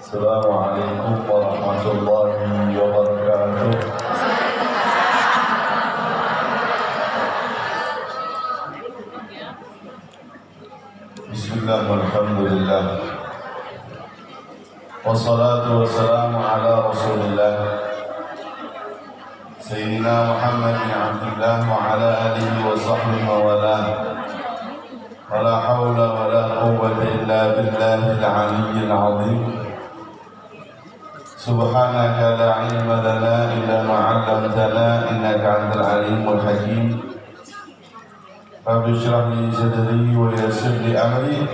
Assalamualaikum warahmatullahi wabarakatuh. Bismillah walhamdulillah. Wassalatu wassalamu ala rasulillah Sayyidina Muhammad bin Abdullah wa ala alihi wa sahbihi wa wala. Wala hawla wala quwwata illa billahil aliyyil azim. Subhanaka la ilma lana illa ma 'allamtana innaka antal alimul hakim. Rabbi shrah li sadri wa yassir li amri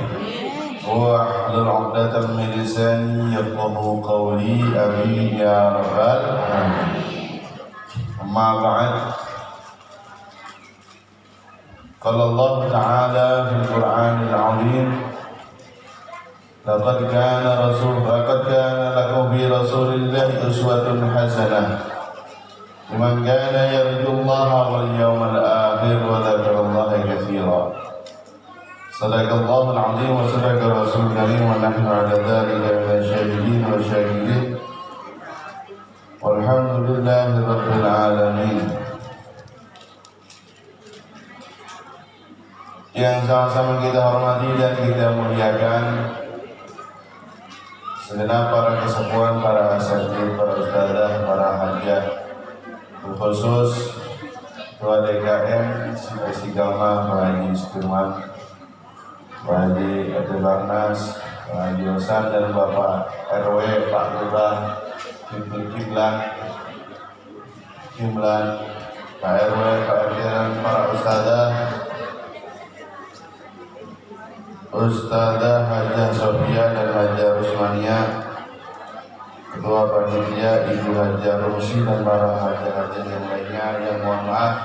wahlul 'uqdatam min lisani yafqahu qawli. Amin ya rabbal alamin. Amma ba'd. Qala Allah Ta'ala fil Qur'anil 'azim, laqad kana lakum fi rasulillahi uswatun hasanah liman kana yarjullaha wal yawmal akhir wa dzakarallaha katsiran. Sadaqallahul 'azim wa sadaqa rasulul karim wa nahnu 'ala dzalika minasyahidin wa syahidin. Walhamdulillahi rabbil alamin. Yang sama-sama kita hormati dan kita muliakan segenap para kesepuhan, para asatidz, para ustadzah, para hajah, khusus Ketua DKM Istiqamah Pak Haji Sudirman, Pak Haji Abdul Barnas, Pak Haji Hasan, dan Bapak RW, Pak Lurah, Kimlan, Pak RW, Pak RT, dan para ustadzah, Ustadzah Hajah Sofia dan Hajah Rusmania, Ketua Panitia Ibu Hajah Rumsi, dan para hajah-hajah yang lainnya yang mohon maaf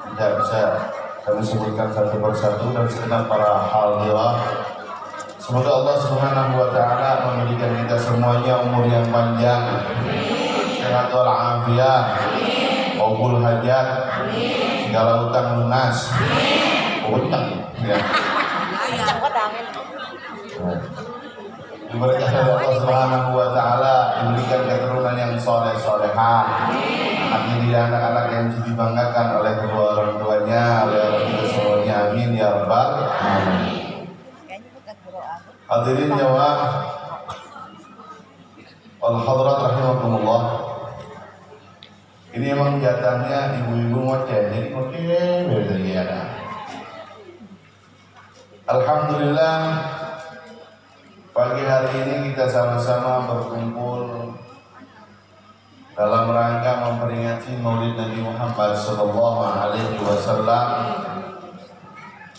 tidak bisa kami sebutkan satu persatu, dan segenap para hadirat. Semoga Allah Subhanahu wa Ta'ala memberikan kita semuanya umur yang panjang, sehat walafiat, qabul hajat, segala utang lunas, utang ya. Diberkahi Allah Subhanahu wa Ta'ala, diberikan keturunan yang soleh-solehah, anak-anak yang dibanggakan oleh kedua orang tuanya, oleh orang kita semuanya. Amin ya rabbal alamin. Hadirin jamaah al hadrat rahimakumullah. Ini emang jatahnya ibu-ibu ngoceh, jadi mungkin beda ya. Alhamdulillah, pagi hari ini kita sama-sama berkumpul dalam rangka memperingati Maulid Nabi Muhammad SAW,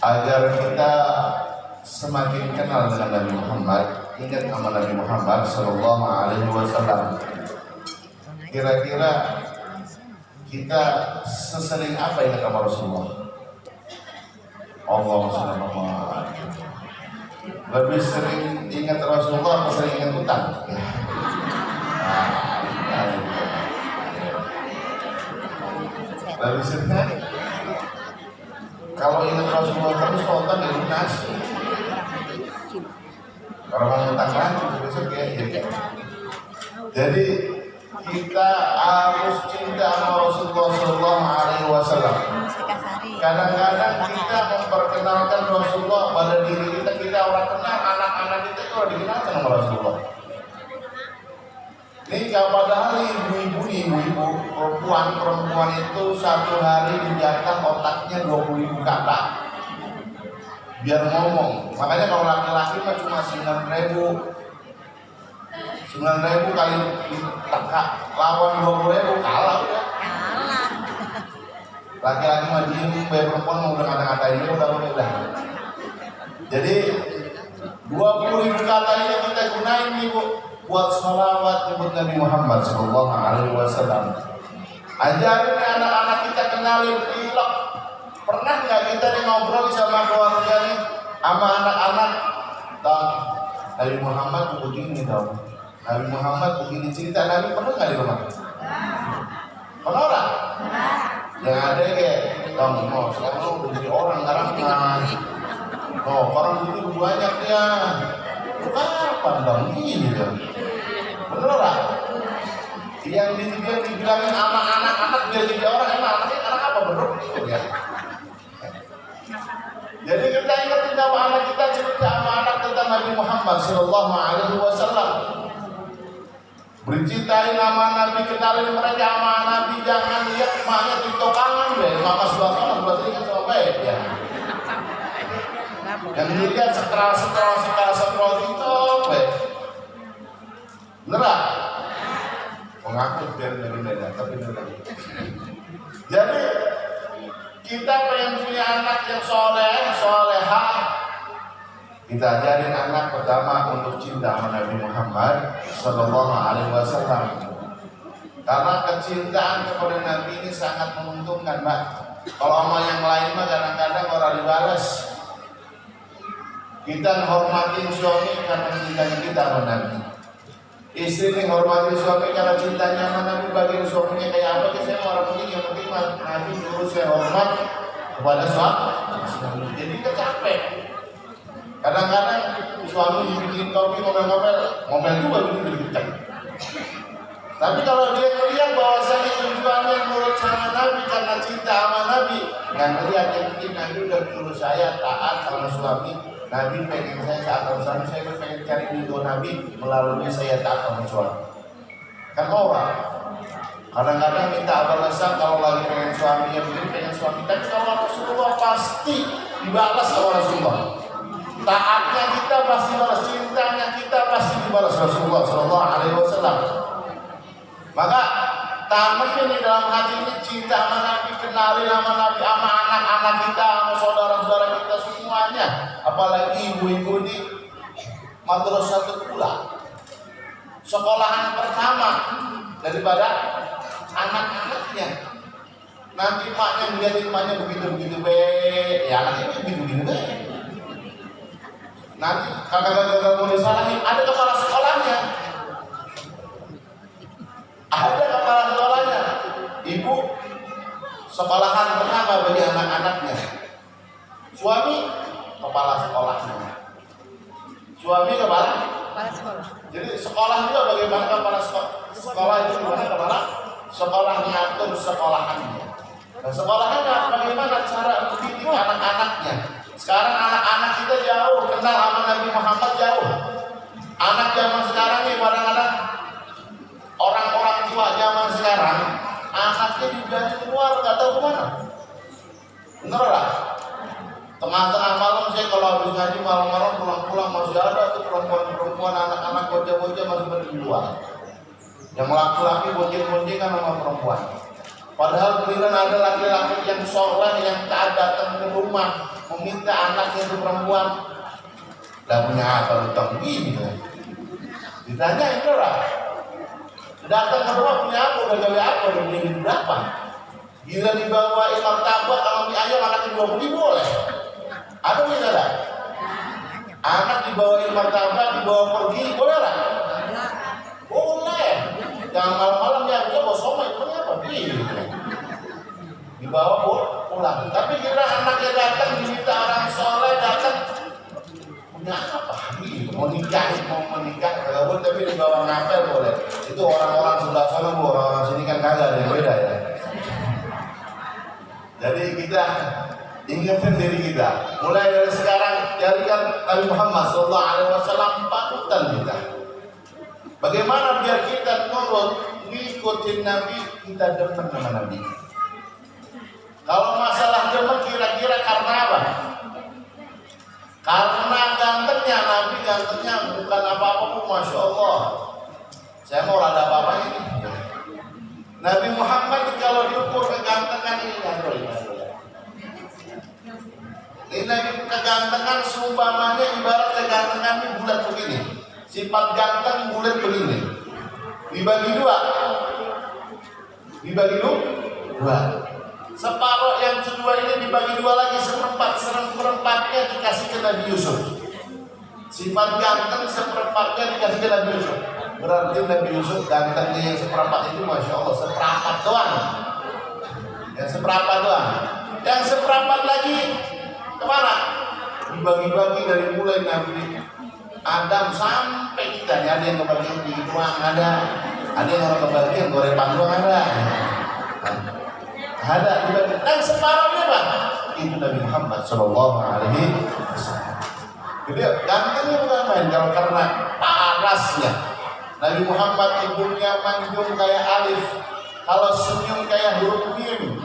agar kita semakin kenal dengan Nabi Muhammad, ingat nama Nabi Muhammad SAW. Kira-kira kita sesering apa ingat sama Rasulullah? Allah Subhanahu. Lebih sering ingat Rasulullah atau sering ingat utang? Lebih sering. Kalau ingat Rasulullah terus utang ya lunas. Kalau mau utang lagi besok ya. Jadi kita harus cinta sama Rasulullah SAW. Kadang-kadang kita memperkenalkan Rasulullah pada diri kita orang kenal, anak-anak kita itu dikenalkan sama Rasulullah. Ini padahal ibu-ibu, perempuan itu satu hari dijatah otaknya 20.000 kata biar ngomong. Makanya kalau laki-laki mah cuma 9.000 kali diteka lawan 20.000 kalah udah. Laki-laki mah diem, perempuan mau udah kata-katain dia udah. Jadi 20.000 kata ini kita gunain nih Bu, buat sholawat nyebut Nabi Muhammad SAW. Ajarin nih anak-anak kita, kenalin ilok. Pernah nggak kita nih ngobrol sama keluarga nih, sama anak-anak, tahu Nabi Muhammad begini tahu, Nabi Muhammad begini, cerita Nabi pernah nggak di rumah? Pernah orang? Yang ada kayak kamu sekarang udah jadi orang sekarang orang itu banyak dia. Bukan pandang ini kan. Bener lah. Yang dibilangin sama anak-anak dia jadi orang, emang anaknya anak apa bener? Ya. Jadi kita ingetin sama anak kita, cerita sama anak tentang Nabi Muhammad Sallallahu Alaihi Wasallam. Berincitain nama Nabi, kenalin mereka sama Nabi, jangan lihat emaknya tiktokangan deh, mama sebelah sana sebelah sini kan sama baik ya. Yang dilihat setelah tiktok baik. Bener mengaku biar dari beda, tapi bener. Jadi kita pengen punya anak yang solehah. Kita ajarin anak pertama untuk cinta sama Nabi Muhammad Sallallahu Alaihi Wasallam. Karena kecintaan kepada Nabi ini sangat menguntungkan, Mbak. Kalau sama yang lain mah kadang-kadang orang dibalas. Kita menghormati suami karena cintanya kita sama Nabi. Istri menghormati suami karena cintanya sama Nabi. Bagi suaminya kayak apa? Saya orang penting yang penting Nabi dulu saya hormat kepada suami. Jadi kita capek. Kadang-kadang suami bikin kopi ngomel juga bikin kencang. Tapi kalau dia melihat bahwasanya tujuannya menurut sama Nabi karena cinta sama Nabi, nggak melihat yang penting Nabi udah menurut saya taat sama suami. Nabi pengen saya taat sama suami, saya pengen cari ridho Nabi melalui saya taat sama suami. Kan orang kadang-kadang minta balasan kalau lagi pengen suami yang pengen suami. Tapi kalau Rasulullah pasti dibalas sama Rasulullah. Taatnya kita pasti balas, cintanya kita pasti dibalas Rasulullah Sallallahu Alaihi Wasallam. Maka tamatnya di dalam hati ini cinta sama Nabi, kenali nama Nabi, sama anak-anak kita, sama saudara-saudara kita semuanya. Apalagi ibu-ibu di madrasah pula, sekolahan pertama daripada anak-anaknya. Nanti maknya melihat emaknya begitu-begitu ya anaknya begitu-begitu nanti kakak-kakak mau disalahin, ada kepala sekolahnya. Ada kepala sekolahnya. Ibu sekolahan pertama bagi anak-anaknya. Suami kepala sekolahnya. Suami kepala sekolah. Jadi sekolah juga bagaimana kepala sekolah itu gimana kepala sekolahnya atau sekolahannya. Nah, sekolahannya bagaimana cara mendidik anak-anaknya. Sekarang anak-anak kita jauh kenal sama Nabi Muhammad jauh. Anak zaman sekarang nih kadang-kadang orang-orang tua zaman sekarang anaknya dibiarin keluar nggak tahu kemana. Bener lah. Tengah-tengah malam saya kalau habis ngaji malam-malam pulang-pulang masih ada tuh perempuan-perempuan anak-anak bocah-bocah masih pada di luar. Yang laki-laki bonceng-boncengan sama perempuan. Padahal giliran ada laki-laki yang soleh yang tak datang ke rumah meminta anaknya itu perempuan, dah punya apa utang begini kan? Ditanya itu lah, datang ke rumah punya apa, udah gawe apa, udah beli berapa? Gila dibawa martabak kalau mie ayam anaknya 20.000 boleh? Ada bisa tak? Anak dibawain martabak dibawa pergi boleh lah? Boleh. Jangan malam-malam ya dia bawa somai punya apa? Dibawa pulang. Tapi kira anaknya datang diminta orang soleh datang punya apa? Mau menikah kalau tapi dibawa ngapel boleh. Itu orang-orang sebelah sana bu, orang-orang sini kan kagak ada yang beda ya. Jadi kita ingatkan diri kita. Mulai dari sekarang jadikan Nabi Muhammad Sallallahu Alaihi Wasallam panutan kita. Bagaimana biar kita nurut ngikutin Nabi, kita demen sama Nabi. Kalau masalah demen kira-kira karena apa? Karena gantengnya Nabi, gantengnya bukan apa-apa pun, Masya Allah. Saya mau ada apa-apa ini. Nabi Muhammad kalau diukur kegantengan ini ini kegantengan seumpamanya ibarat kegantengan ini bulat begini. Sifat ganteng bulat begini. Dibagi dua. Separuh yang kedua ini dibagi dua lagi seperempatnya dikasih ke Nabi Yusuf. Sifat ganteng seperempatnya dikasih ke Nabi Yusuf. Berarti Nabi Yusuf gantengnya yang seperempat itu Masya Allah seperempat doang. Yang seperempat doang. Yang seperempat lagi kemana? Dibagi-bagi dari mulai Nabi Adam sampai kita, ada yang kebagian di ruang, ada yang orang kebagian goreng panggung, ada dan separuhnya Pak itu Nabi Muhammad Shallallahu Alaihi Wasallam. Jadi gantengnya bukan main, kalau karena parasnya Nabi Muhammad hidungnya manjung kayak alif, kalau senyum kayak huruf mim,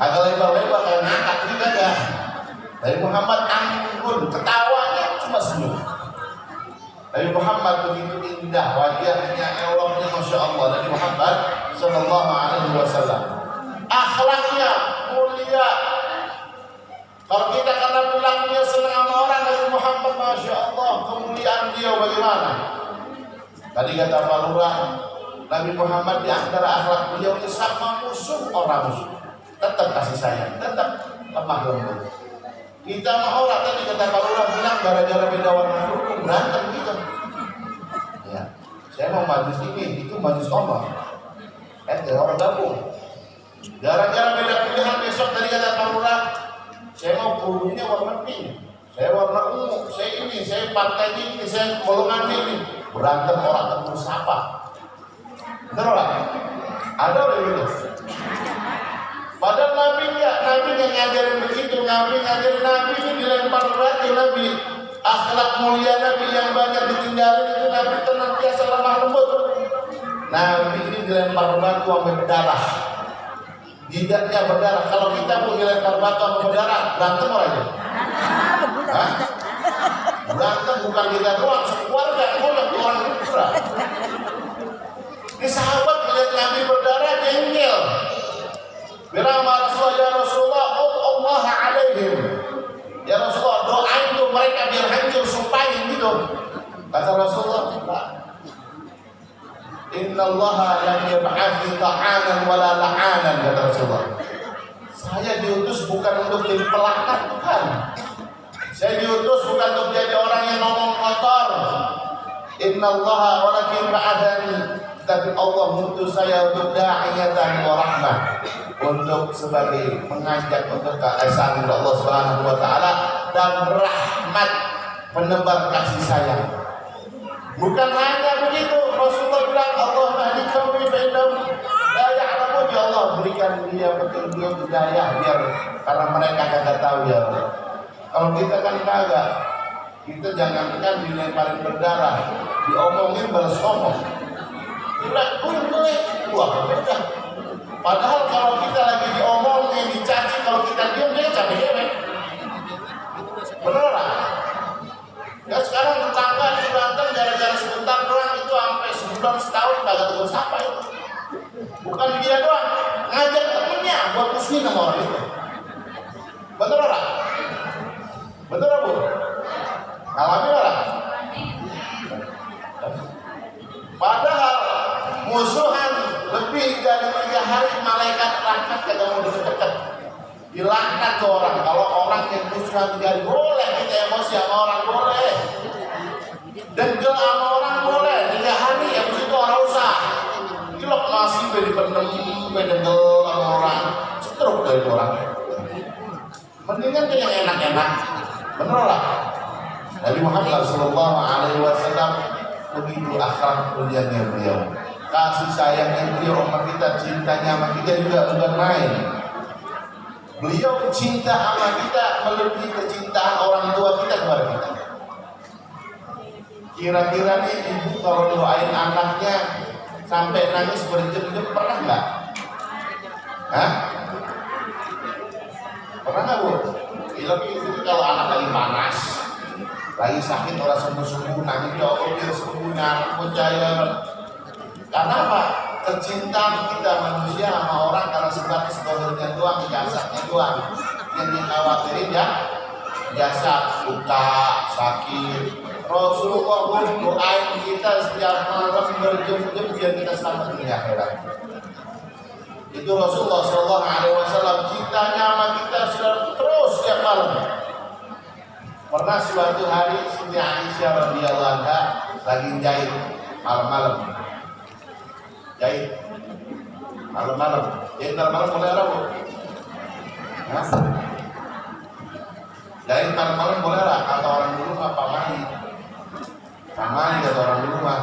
agak lebar-lebar kayak ngangkat juga ya. Nabi Muhammad anggun, ketawanya cuma senyum. Nabi Muhammad begitu indah wajahnya, Allahnya Masya Allah. Nabi Muhammad Sallallahu Alaihi Wasallam akhlaknya mulia. Kalau kita karena bilangnya senang sama orang, Nabi Muhammad Masya Allah kemuliaan dia bagaimana? Tadi kata Pak Lurah, Nabi Muhammad di antara akhlak beliau ini sama musuh orang musuh tetap kasih sayang, tetap lemah lembut. Kita sama orang tadi kata Pak Lurah bilang gara-gara beda warna kulit berantem gitu. Ya, saya mau majlis ini, itu majlis Allah. Orang gabung. Gara-gara beda pilihan besok tadi kata Pak Lurah, saya mau kerudungnya warna pink, saya warna ungu, saya ini, saya partai ini, saya golongan ini. Berantem orang ketemu siapa? Betul lah. Ada orang gitu. Padahal Nabi yang ngajarin begitu, Nabi ini dilempar batu Nabi. Akhlak mulia Nabi yang banyak ditinggalin itu Nabi tenang biasa lemah lembut. Nabi ini dilempar batu sampai berdarah. Jidatnya berdarah. Kalau kita pun dilempar batu sampai berdarah, berantem orang itu. Hah? Berantem bukan kita doang, sekeluarga orang berdarah. Ini sahabat melihat Nabi berdarah jengkel. Bilang Rasulullah, ya Rasulullah, Allah alaihim. Ya Rasulullah, doain tuh mereka biar hancur, sumpahin gitu. Kata Rasulullah, Inna Allah lam yab'athi ta'anan wala la'anan, kata Rasulullah. Saya diutus bukan untuk jadi pelaknat, bukan. Saya diutus bukan untuk jadi orang yang ngomong kotor. Inna Allah walakin ba'adani, tapi Allah mengutus saya untuk da'iyatan wa rahmah, untuk sebagai mengajak untuk keesaan Allah Subhanahu wa taala dan rahmat, penebar kasih sayang. Bukan hanya begitu, Rasulullah bilang Allah mahdikaum fa innahum la ya'lamun, ya Allah berikan dia petunjuk hidayah biar karena mereka kagak tahu ya Allah. Kalau kita kan kagak, kita jangankan dilemparin berdarah, diomongin balas ngomong. Boleh, beda. Padahal kalau kita lagi diomongin, dicaci, kalau kita diam dia capek-capek. Bener lah. Ya sekarang tetangga di Banten gara-gara sebentar doang itu sampai sebulan setahun kagak tegur sapa itu. Bukan dia doang, ngajak temennya buat muslim sama orang itu. Betul lah. Betul lah Bu. Alami lah. Padahal musuhan lebih dari 3 hari malaikat rahmat kagak mau deket-deket. Dilaknat ke orang. Kalau orang yang musuhan 3 hari boleh kita emosi sama orang, boleh. Degel sama orang boleh. 3 hari ya itu orang usah. Cilok masih dipendem, degel sama orang, setruk dari orang. Mendingan ke yang enak-enak. Bener lah. Nabi Muhammad Sallallahu Alaihi Wasallam begitu akhlak mulianya beliau, kasih sayangnya beliau sama kita, cintanya sama kita juga bukan main. Beliau cinta sama kita melebihi kecintaan orang tua kita kepada kita. Kira-kira nih ibu kalau doain anaknya sampai nangis berjam-jam pernah nggak? Hah? Pernah nggak Bu? Lebih itu kalau anak lagi panas, lagi sakit orang sembuh-sembuh nangis, ya Allah biar sembuh anak percaya. Karena apa? Kecintaan kita manusia sama orang karena sebatas dohirnya doang, jasanya doang. Yang dikhawatirin ya jasa, luka, sakit. Rasulullah doain kita setiap malam berjam-jam biar kita selamat di akhirat. Itu Rasulullah Sallallahu Alaihi Wasallam cintanya sama kita sudah terus setiap malam. Pernah suatu hari Siti Aisyah radhiyallahu anha lagi jahit malam-malam. Jahit malam-malam. Jahit malam-malam boleh apa Bu? Hah? Jahit malam-malam boleh lah. Kata orang dulu apa mandi. Aman kata orang dulu mah.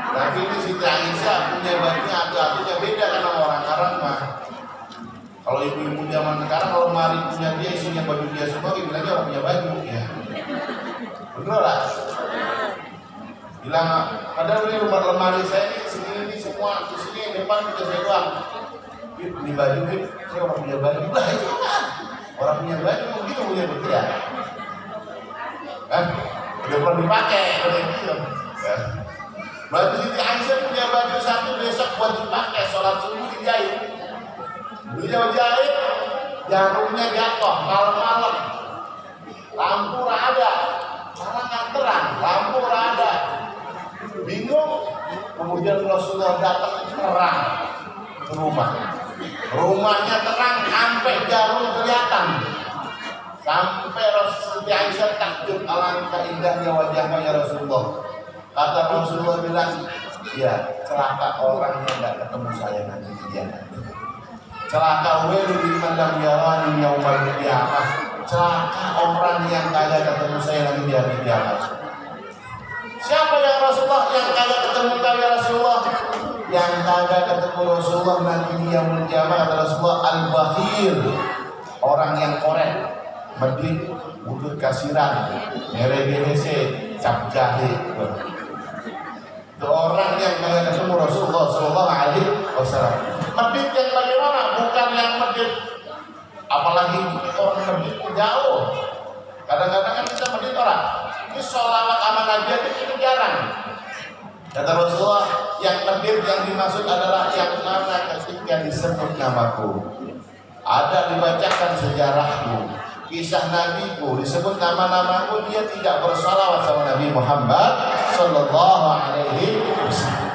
Tapi ini Siti Aisyah punya bajunya atunya beda kan sama orang sekarang mah. Kalau ibu-ibu zaman sekarang kalau mari punya dia isinya baju dia semua, bilang dia orang punya baju ya. Betul lah. Bilang padahal ini rumah lemari saya ini semua di sini depan kita saya doang. Beli baju nih, saya orang punya baju lah itu kan. Orang punya baju begitu punya begitu kan? Udah pernah dipakai gitu. Ya. Baju Siti Aisyah punya baju satu besok buat dipakai sholat subuh dijahit. Beliau jahit, jarumnya jatuh malam-malam. Lampu ada, karena kan terang, lampu ada. Bingung, kemudian Rasulullah datang terang ke rumah. Rumahnya terang sampai jarum kelihatan. Sampai Rasulullah Aisyah takjub alangkah indahnya wajahnya ya Rasulullah. Kata Rasulullah bilang, ya celaka orang yang tidak ketemu saya nanti dia. Celaka welu liman lam yarani yaumal qiyamah. Celaka orang yang kagak ketemu saya nanti di hari kiamat. Siapa yang Rasulullah yang kagak ketemu kau ya Rasulullah? Yang kagak ketemu Rasulullah nanti di yaumul qiyamah adalah Rasulullah al-bakhil. Orang yang korek, medit, budut kasiran, mere-mere, cap jahe. Itu orang yang kagak ketemu Rasulullah sallallahu alaihi wasallam. Medit yang bagaimana? Bukan yang medit, apalagi orang medit jauh. Kadang-kadang kan kita medit orang. Ini sholawat sama Nabi itu jarang. Kata Rasulullah, yang medit yang dimaksud adalah yang mana ketika disebut namaku, ada dibacakan sejarahku, kisah nabiku, disebut nama-namaku, dia tidak bersalawat sama Nabi Muhammad sallallahu alaihi wasallam.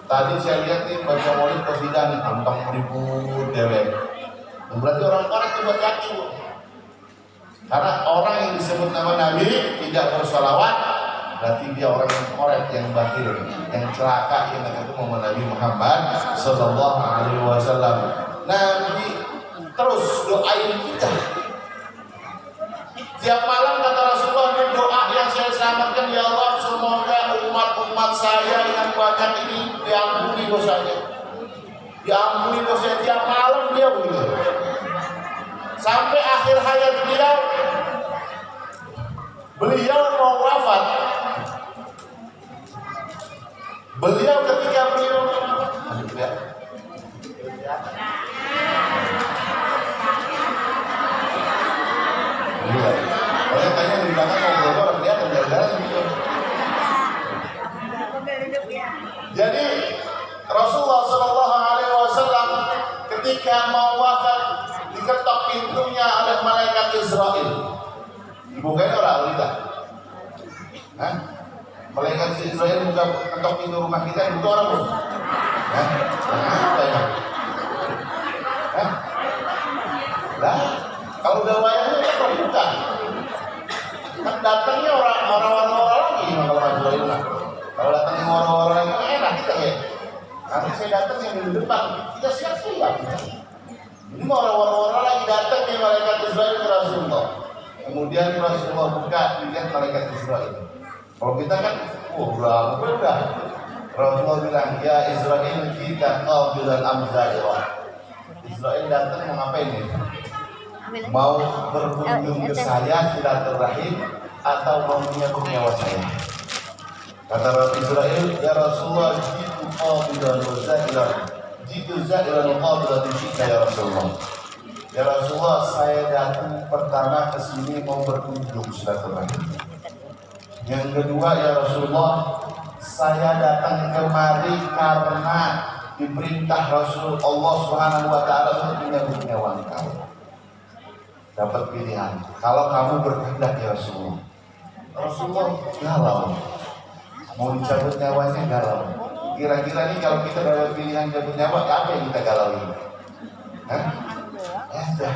Tadi saya lihat nih baca maulid qasidah nih tentang ribut dewek. Berarti orang korek itu buat yakin. Karena orang yang disebut nama Nabi tidak bersalawat, berarti dia orang yang korek, yang bakhil, yang celaka, yang tidak ketemu Nabi Muhammad sallallahu alaihi wasallam. Nabi terus doain kita. Tiap malam kata Rasulullah, ini doa yang saya selamatkan, ya Allah, semoga umat-umat saya yang banyak ini diampuni dosanya. Diampuni dosanya, tiap malam dia begitu. Sampai akhir hayat beliau mau wafat. Beliau ketika beliau orang tanya di belakang ngobrol orang dia akan jalan-jalan gitu. Jadi Rasulullah Shallallahu Alaihi Wasallam ketika mau wafat diketok pintunya oleh malaikat Israel. Dibukain orang kita. Hah? Malaikat Israel buka ketok pintu rumah kita, buka orang belum? Hah? Apa ya? Hah? Lah, kalau udah wayangnya kan terbuka. Kan datangnya orang-orang lagi kalau ngajuin lah. Kalau datangnya orang-orang lagi enak kita ya. Nanti saya datang yang di depan, kita siap-siap. Ini orang-orang lagi datang nih malaikat Israel ke Rasulullah. Kemudian Rasulullah buka, dilihat malaikat Israel. Kalau kita kan, udah. Rasulullah bilang, ya Israel kita qabilan amzairah. Israel datang mau ngapain nih? Mau berkunjung ke saya silaturahim atau mau menyambut nyawa saya? Kata Rasul Israel, ya Rasulullah, jitu qabilan zairan, jitu zairan qabilan kita ya Rasulullah. Ya Rasulullah, saya datang pertama ke sini mau berkunjung silaturahim. Yang kedua ya Rasulullah, saya datang kemari karena diperintah Rasul Allah Subhanahu wa taala untuk menyambut nyawa kamu. Dapat pilihan. Kalau kamu berkehendak ya Rasulullah. Rasulullah galau. Mau dicabut nyawanya galau. Kira-kira nih kalau kita dapat pilihan cabut nyawa, apa yang kita galau ini? Hah? Ya,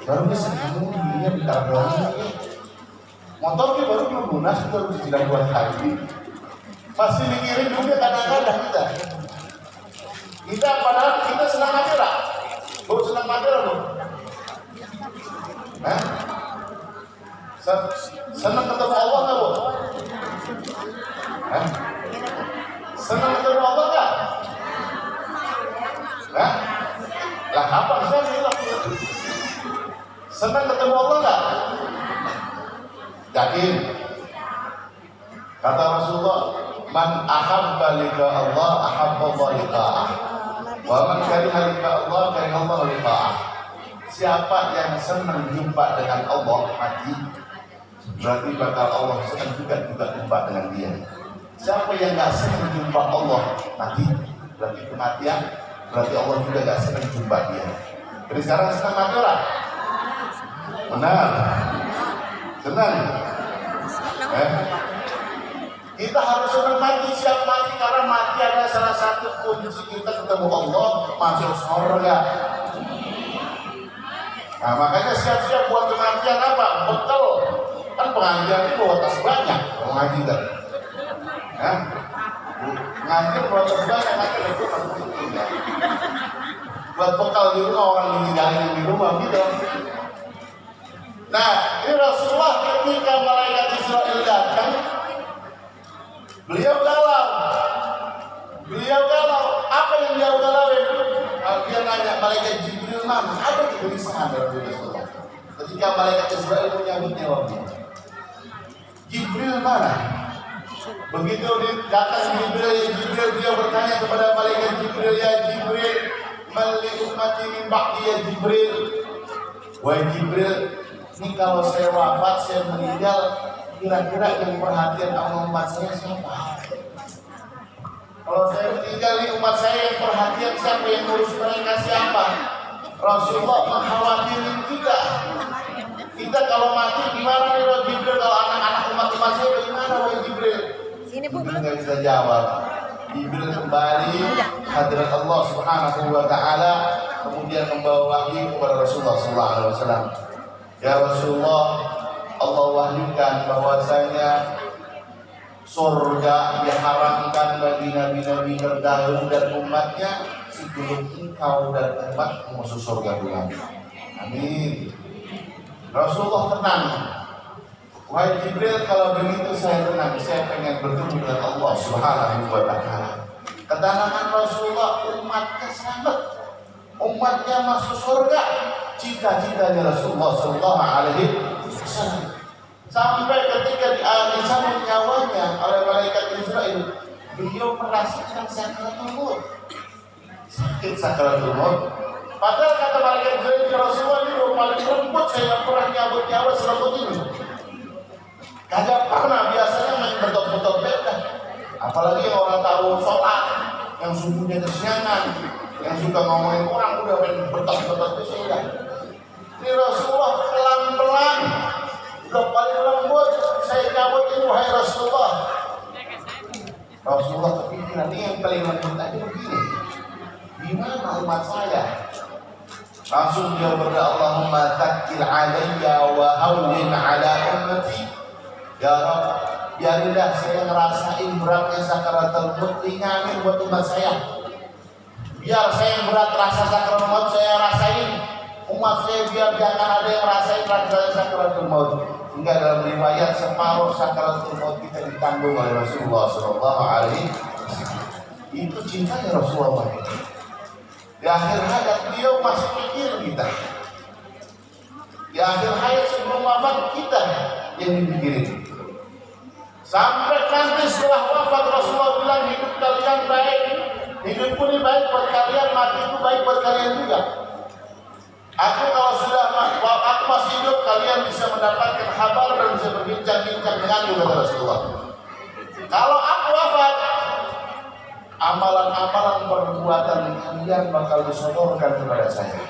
baru bisa kamu dia ditaruh lagi. Motornya baru belum lunas, baru cicilan 2 hari. Masih mikirin juga kadang-kadang kita. Kita padahal kita senang aja lah. Bu, senang aja lah bu. Hah? Senang ketemu Allah nggak bu? Hah? Senang ketemu Allah kan? Hah? Lah kapan saya bilang? Senang ketemu Allah kan? Yakin? Kata Rasulullah, man ahabba liqa Allah ahabba Allah liqa'ah. Wa man kariha liqa Allah kariha Allah liqa'ah. Siapa yang senang jumpa dengan Allah mati, berarti bakal Allah senang juga jumpa dengan dia. Siapa yang gak senang jumpa Allah mati, berarti kematian, berarti Allah juga gak senang jumpa dia. Jadi sekarang senang mati orang? Benar. Senang. Kita harus senang mati, siap mati, karena mati adalah salah satu kunci kita ketemu Allah, masuk surga. Nah makanya siap-siap buat kematian apa? Bekal. Kan pengajian itu bawa tas banyak, pengajian kan? Ya? Pengajian bawa tas banyak, nanti itu buat bekal di rumah, orang meninggalin di rumah gitu. Nah ini Rasulullah ketika malaikat Israel datang, beliau galau. Apa yang dia galauin? Dia nanya malaikat Jibril mana? Ada kegelisahan dalam diri Rasulullah. Ketika malaikat Israel menyambut jawabnya, Jibril mana? Begitu datang Jibril dia bertanya kepada malaikat Jibril, ya Jibril, mali ummati min ba'di ya Jibril. Wahai Jibril, ini kalau saya wafat, saya meninggal, kira-kira yang perhatian sama umat saya siapa? Kalau saya meninggal nih, umat saya yang perhatian siapa, yang ngurus mereka siapa? Rasulullah menghawatirin kita. Kita kalau mati gimana nih Wahai Jibril? Kalau anak-anak umat saya bagaimana Wahai Jibril? Jibril nggak bisa jawab. Jibril kembali hadirat Allah Subhanahu wa Ta'ala, kemudian membawa wahyu kepada Rasulullah Sallallahu Alaihi Wasallam. Ya Rasulullah, Allah wahyukan bahwasanya surga diharamkan bagi nabi-nabi terdahulu dan umatnya sebelum engkau dan umat masuk surga dulu. Amin. Rasulullah tenang. Wahai Jibril, kalau begitu saya tenang, saya pengen bertemu dengan Allah Subhanahu wa Ta'ala. Ketenangan Rasulullah, umatnya selamat, umatnya masuk surga, cita-citanya Rasulullah Sallallahu Alaihi Wasallam. Sampai ketika di akhir zaman nyawanya oleh malaikat Israel, beliau merasakan sakaratul maut. Sakit sakaratul maut. Padahal kata malaikat Israel, Rasulullah ini paling lembut, saya pernah nyabut nyawa selembut ini. Kagak pernah, biasanya main betok-betok beda. Apalagi orang tahu sholat, yang subuhnya kesiangan, yang suka ngomongin orang udah main betok-betok itu sudah. Ini Rasulullah pelan-pelan, udah paling lembut, saya nyabut ini wahai Rasulullah. Rasulullah kepikiran, ini yang paling lembut aja begini. Gimana umat saya? Langsung dia berdoa, Allahumma takkil alayya wa hawwin ala ummati. Ya Rabb, biarinlah saya ngerasain beratnya sakaratul maut, ringanin buat umat saya. Biar saya yang berat rasa sakaratul maut saya rasain, umat saya biar jangan ada yang rasain rasa sakaratul maut. Hingga dalam riwayat separuh sakaratul maut kita ditanggung oleh Rasulullah Sallallahu Alaihi Wasallam. Itu cintanya Rasulullah. Di akhir hayat beliau masih pikir kita. Di akhir hayat sebelum wafat kita yang dipikirin. Sampai nanti setelah wafat Rasulullah bilang hidup kalian baik, hidup ini baik buat kalian, mati itu baik buat kalian juga. Aku kalau sudah aku masih hidup, kalian bisa mendapatkan kabar dan bisa berbincang-bincang denganku, kata Rasulullah. Kalau aku wafat, amalan-amalan perbuatan kalian bakal disodorkan kepada saya,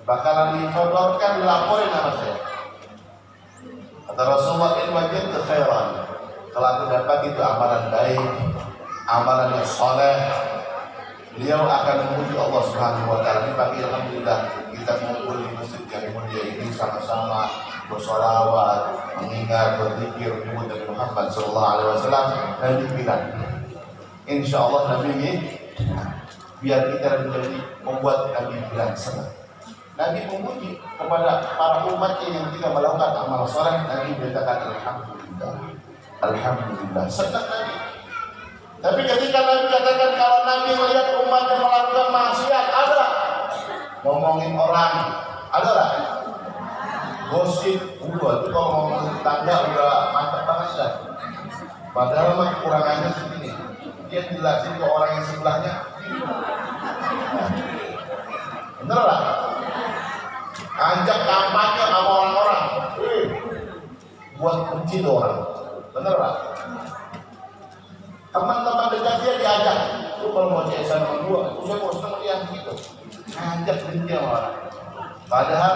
bakalan disodorkan, dilaporin sama saya. Kata Rasulullah, in wajib khairan, kalau aku dapat itu amalan baik, amalan yang soleh, beliau akan memuji Allah Subhanahu wa Ta'ala. Ini pagi alhamdulillah kita mengumpul di masjid yang mulia ini sama-sama bersolawat, mengingat, berzikir, menyebut Nabi Muhammad Sallallahu Alaihi Wasallam dan dibilang, insya Allah Nabi ini biar kita menjadi membuat Nabi bilang senang. Nabi memuji kepada para umatnya yang tidak melakukan amal soleh. Nabi berkata alhamdulillah, alhamdulillah. Senang Nabi. Tapi ketika Nabi katakan kalau Nabi melihat umatnya melakukan maksiat, ada ngomongin orang, ada lah gosip, itu kalau ngomongin tetangga udah mantap banget dah. Padahal mah kekurangannya segini, dia jelasin ke orang yang sebelahnya, bener lah, ajak kampanye sama orang-orang, buat benci orang, bener lah. Teman-teman dekat dia diajak, lu kalau mau CS sama gua, saya mau seneng dia gitu, ngajak benci sama orang. Padahal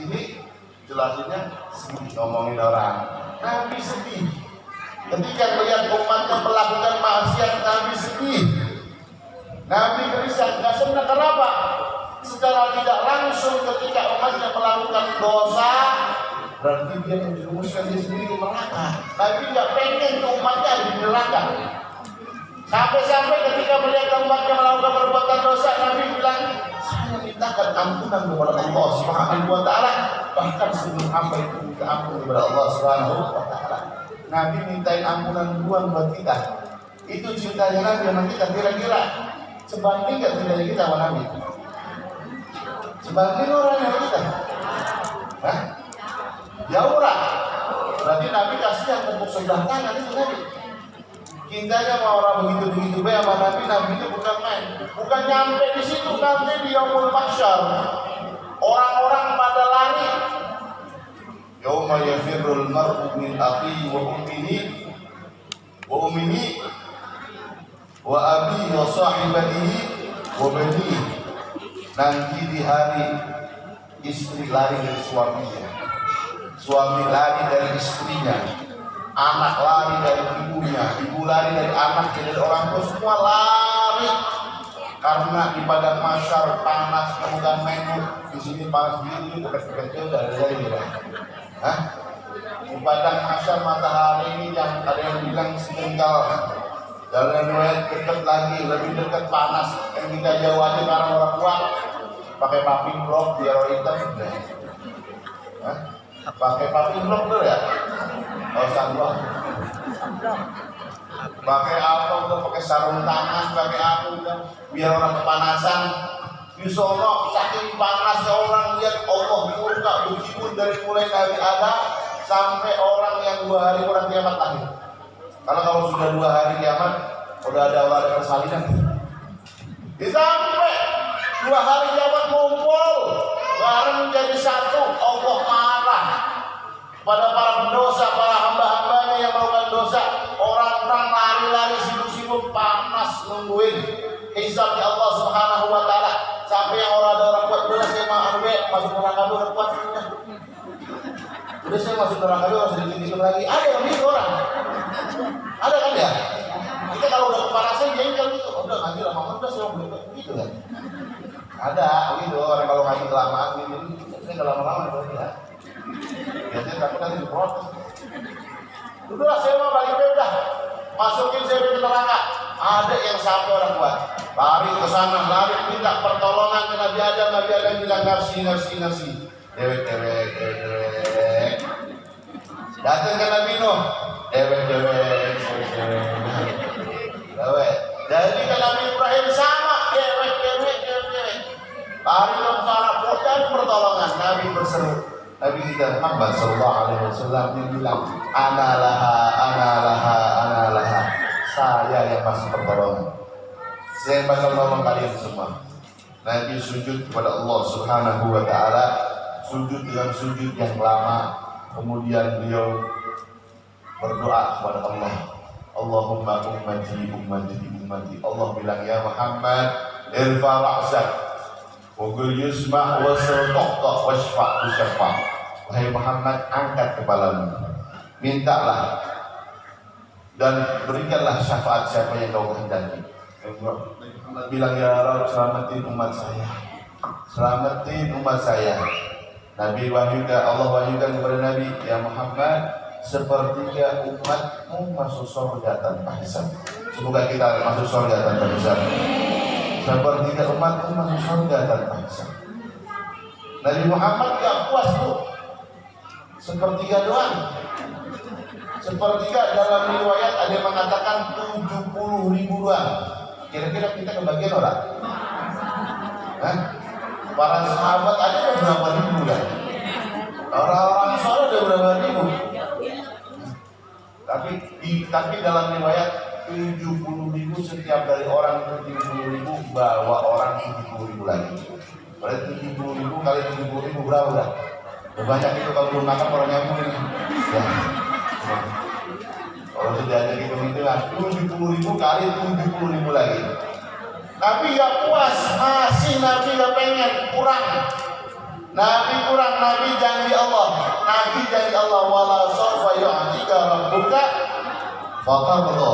ini jelasinnya sedih ngomongin orang. Nabi sedih ketika melihat umatnya melakukan maksiat. Nabi sedih, Nabi gelisah, nggak senang. Kenapa? Secara tidak langsung ketika umatnya melakukan dosa, berarti dia menjerumuskan diri sendiri ke neraka. Nabi nggak pengen ke umatnya di neraka. Sampai-sampai ketika melihat umatnya melakukan perbuatan dosa, Nabi bilang, saya mintakan ampunan kepada Allah Subhanahu wa Ta'ala, bahkan sebelum hamba itu minta ampun kepada Allah Subhanahu wa Ta'ala. Nabi mintain ampunan duluan buat kita. Itu cintanya Nabi sama kita. Kira-kira sebanding nggak cintanya kita sama Nabi? Sebanding orang yang kita? Hah? Jauh lah. Berarti Nabi kasihan tepuk sebelah tangan itu Nabi. Cintanya sama orang begitu-begitu baik sama Nabi. Nabi itu bukan main. Bukan nyampe di situ, nanti di yaumul mahsyar orang-orang pada lari. Yauma yafirrul mar'u min akhihi wa ummihi wa abihi wa sahibatihi wa banihi. Nanti di hari istri lari dari suaminya, suami lari dari istrinya, anak lari dari ibunya, ibu lari dari anaknya, dari orang tua, semua lari. Karena di padang mahsyar panas, kemudian menuk, di sini panas begini, dekat-dekatnya dari ya. Hah? Di padang mahsyar matahari ini yang ada yang bilang setengkal, jalan dekat lagi, lebih dekat panas. Yang kita jauh aja karena orang kuat, pakai paping blok biar hitam. Hah? Pakai paping blok tuh ya? Oh sunblock. Pakai apa udah, pakai sarung tangan, pakai apa udah, biar orang kepanasan. Di sono saking panasnya orang lihat Allah murka meskipun dari mulai dari Adam sampai orang yang 2 hari orang kiamat lahir. Karena kalau sudah 2 hari kiamat udah ada persalinan. Sampai 2 hari kiamat ngumpul bareng menjadi satu, Allah marah pada para pendosa, para hamba-hambanya yang melakukan dosa. Orang-orang lari-lari sibuk-sibuk panas nungguin hisabnya Allah Subhanahu wa Ta'ala. Sampai yang ada orang kuat, udah saya masuk neraka dulu, udah kuat. Udah saya masuk neraka dulu, harus dikit-dikit lagi. Ada yang gitu orang, ada kan ya? Kita kalau udah kepanasan jengkel gitu, udah ngaji lama udah saya mau gitu kan? Ada gitu orang kalau ngaji kelamaan gitu, saya nggak lama-lama ya. Biasanya takut nanti diprotes. Udah saya mau balik udah, masukin saya ke neraka. Ada yang sampai orang kuat, lari ke sana, lari minta pertolongan ke Nabi Adam. Nabi Adam bilang nafsi. Dewek. Datang ke Nabi Nuh, dewek. Dari ke Nabi Ibrahim sama, dewek. Lari ke sana, cari pertolongan. Nabi berseru. Nabi kita Muhammad sallallahu alaihi wasallam bilang, ana laha. Saya yang masih pertolongan. Saya yang menolong kalian semua. Nabi sujud kepada Allah Subhanahu wa Ta'ala, sujud dengan sujud yang lama. Kemudian beliau berdoa kepada Allah, Allahumma ummati. Allah bilang, ya Muhammad, irfa ra'sak wa qul yusma' wa sirtaqta washfa' tushfa'. Wahai Muhammad, angkat kepalamu, mintalah dan berikanlah syafaat siapa yang kau kehendaki. Muhammad bilang, ya Rabb, selamatin umat saya. Allah wahyukan kepada Nabi, ya Muhammad, sepertiga umatmu masuk surga tanpa hisab. Semoga kita masuk surga tanpa hisab. Sepertiga umatmu masuk surga tanpa hisab. Nabi Muhammad gak puas tuh, sepertiga doang. Sepertiga dalam riwayat ada yang mengatakan 70.000 doang. Kira-kira kita kebagian orang? Hah? Para sahabat aja ada berapa ribu kan? Orang-orang soleh ada berapa ribu? Tapi dalam riwayat 70.000 setiap dari orang 70.000 bawa orang 70.000 lagi. Berarti 70.000 kali 70.000 berapa dah? Banyak itu kalau belum makan orang nyambung ini. Ya. Kalau sudah ada hitung-hitungan 70.000 kali 70.000 lagi. Nabi gak puas, masih Nabi gak pengen, kurang. Nabi kurang, Nabi janji Allah wala sawfa yu'tika rabbuka fatarda.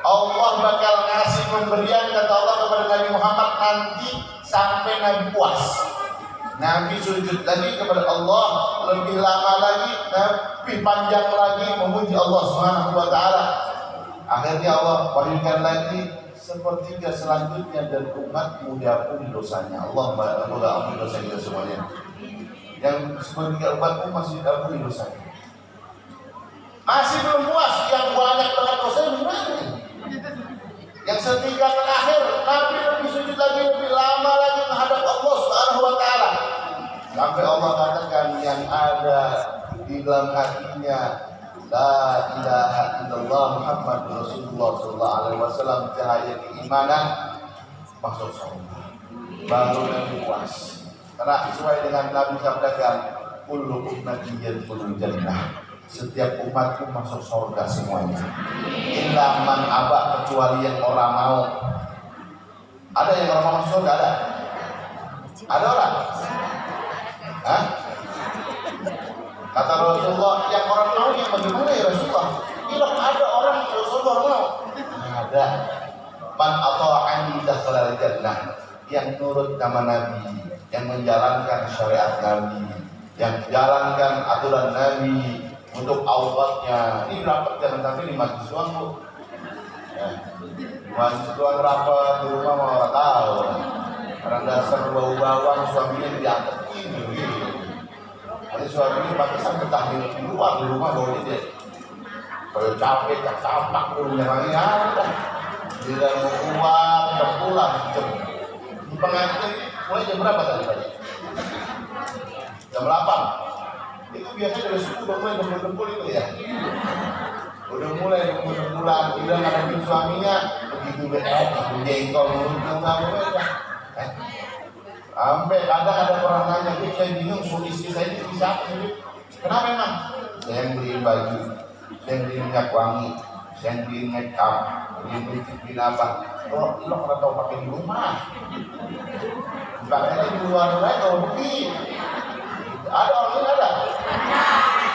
Allah bakal ngasih pemberian kata Allah kepada Nabi Muhammad nanti sampai Nabi puas. Nabi sujud lagi kepada Allah lebih lama lagi, lebih panjang lagi memuji Allah Subhanahu wa taala. Akhirnya Allah wahyukan lagi sepertiga selanjutnya dan umatmu diampuni dosanya. Allah ampuni dosa kita semuanya. Yang sepertiga umatmu masih diampuni dosanya. Masih belum puas, yang banyak banget dosanya gimana? Yang setingkat terakhir, Nabi lebih sujud lagi, lebih lama lagi menghadap Allah Subhanahu wa taala. Sampai Allah katakan yang ada di dalam hatinya la ilaha illallah Muhammad Rasulullah sallallahu alaihi wasallam, cahaya keimanan, masuk surga. Baru Nabi puas. Karena sesuai dengan Nabi sabdakan, kullu ummatin yadkhulul jannah. Setiap umatku masuk surga semuanya. Illa man aba, kecuali yang orang mau. Ada yang orang mau masuk surga? Ada? Ada orang? Hah? Kata Rasulullah, yang orang mau yang bagaimana ya Rasulullah? Tidak ada orang yang Rasulullah mau. Ada. Man ata'ani dakhala jannah, yang nurut nama Nabi, yang menjalankan syariat Nabi, yang jalankan aturan Nabi untuk auratnya. Ini rapat jangan sampai di masjid doang, Bu. Ya. Masjid doang rapat, di rumah mau orang tahu. Orang dasar bau-bauan suaminya diangkat ini. Jadi suaminya pantesan bertahan di luar, di rumah baunya dia. Kalau capek, campak dulu nyerangnya ada. Dia mau keluar, udah pulang jam. Di pengajian mulai jam berapa tadi Pak? Jam 8. Itu biasanya dari subuh udah mulai gempul-gempul itu ya. Udah mulai gempul-gempulan, bilang ngadepin suaminya begitu jengkol muncul nggak boleh. Sampai kadang ada orang nanya, saya bingung suami istri saya ini siapa sih? Kenapa emang? Saya yang beli baju, saya yang beli minyak wangi, saya yang beli make up, beli apa? Lo pernah tahu pakai di rumah? Pakainya di luar lain kalau begini. Ada orang ini ada.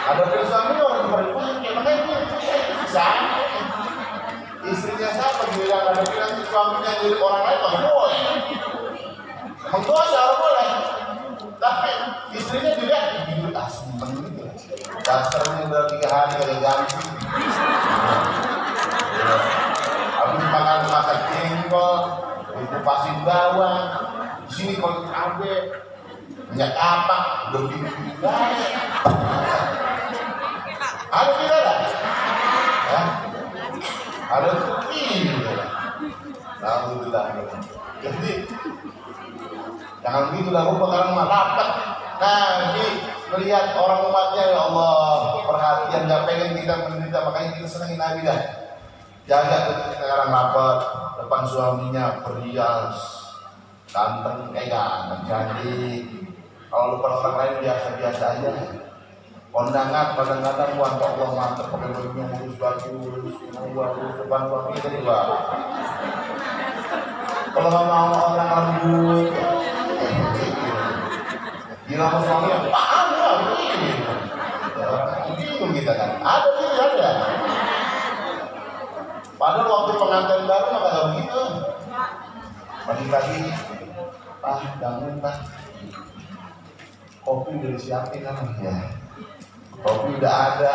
Ada suami orang berpakai, makanya dia bisa. Istrinya siapa bilang ada bilang suaminya jadi orang lain nggak boleh. Menggoda orang boleh, tapi istrinya juga hidup asli begitu. Dasarnya udah 3 hari kagak ganti. Habis masak jengkol, dikupasin bawang. Di sini kalau cabe, minyak kapak, udah bikin gaya. Ada tidak ada? Ya? Ada ini. Alhamdulillah. Jadi jangan begitu dah, sekarang mah rapat. Nabi melihat orang umatnya, ya Allah, perhatian, gak pengen kita menderita, makanya kita senangin Nabi dah. Jaga ketika sekarang rapat depan suaminya, berias, ganteng, ganteng, cantik. Kalau depan orang lain biasa-biasa aja. Kondangan kadang-kadang buat Allah mantep pakai bajunya bagus, depan suaminya juga. Kalau nggak mau orang lembut, gila sama suami yang paham ya, bingung kita kan. Ada. Padahal waktu pengantin baru mah kagak begitu. Pagi-pagi, bangun kopi udah disiapin kan ya. Kopi udah ada,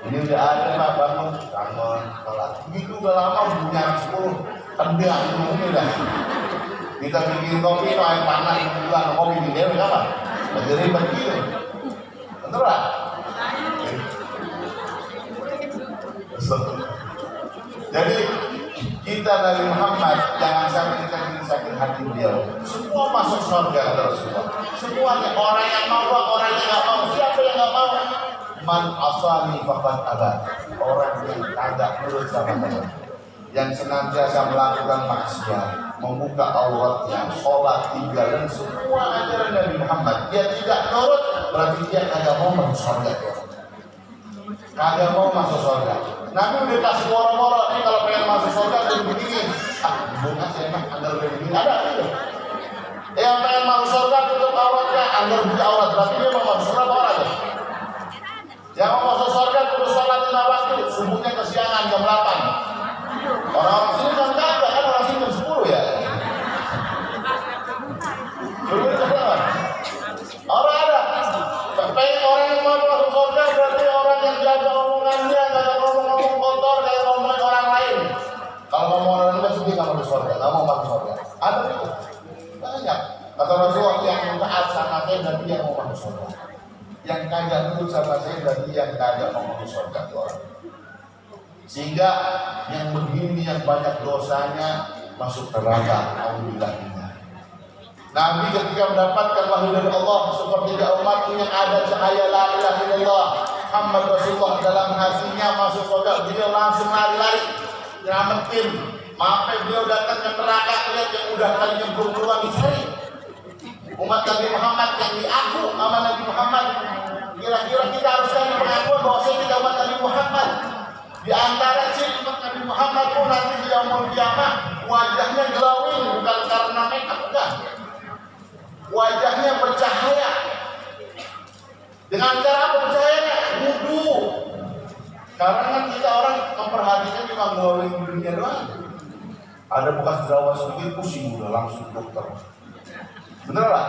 ini udah ada Pak, bangun sholat. Begitu udah lama bunyi 10. Tendang ini dah. Kita bikin kopi, air panas, bulan kopi di dewe apa? Jadi begitu. Betul tak? Jadi kita Nabi Muhammad, jangan sampai kita sakit hati beliau. Semua masuk surga kata Rasulullah. Semuanya, orang yang mau, orang yang nggak mau. Siapa yang nggak mau? Man asani faqad aba. Orang yang kagak nurut sama Allah, yang senantiasa melakukan maksiat, membuka auratnya, sholat, tinggal, dan semua ajaran Nabi Muhammad, dia tidak nurut, berarti dia kagak mau masuk surga. Kagak mau masuk surga. Nabi udah kasih moro-moro, ini kalau pengen masuk surga jadi begini. Bukan sih enak, anda lebih begini. Ada gitu. Yang pengen masuk surga tutup auratnya, anda buka aurat, berarti dia mau masuk surga apa orang? Yang mau masuk surga terus sholat 5 waktu, subuhnya kesiangan jam 8. Orang-orang sini kan kagak, kan orang sini jam 10 ya. Orang ada. Pengen orang yang mau masuk surga berarti orang yang jaga omongannya, kagak ngomong-ngomong kotor, kagak ngomongin orang lain. Kalau ngomong orang lain sedih nggak masuk surga, nggak mau masuk surga. Ada itu banyak. Kata Rasulullah, yang taat sama saya dan dia mau masuk surga. Yang kagak nurut sama saya dan dia kagak mau masuk surga itu orang. Sehingga yang begini yang banyak dosanya masuk neraka. Alhamdulillah. Nabi ketika mendapatkan wahyu dari Allah seperti umatnya yang ada cahaya la ilaha illallah Muhammad Rasulullah dalam hatinya masuk surga, beliau langsung lari-lari nyelamatin. Maaf, beliau datang ke neraka, lihat yang udah kali nyemplung duluan dicari. Umat Nabi Muhammad yang diaku sama Nabi Muhammad. Kira-kira kita harus cari pengakuan bahwa kita umat Nabi Muhammad. Di antara ciri umat Nabi Muhammad pun nanti di yaumul kiamah wajahnya glowing, bukan karena make up, bukan. Wajahnya bercahaya. Dengan cara apa bercahayanya? Wudu. Karena kan kita orang memperhatikan cuma glowing di dunia doang. Ada bekas jerawat sedikit pusing udah langsung dokter. Bener lah?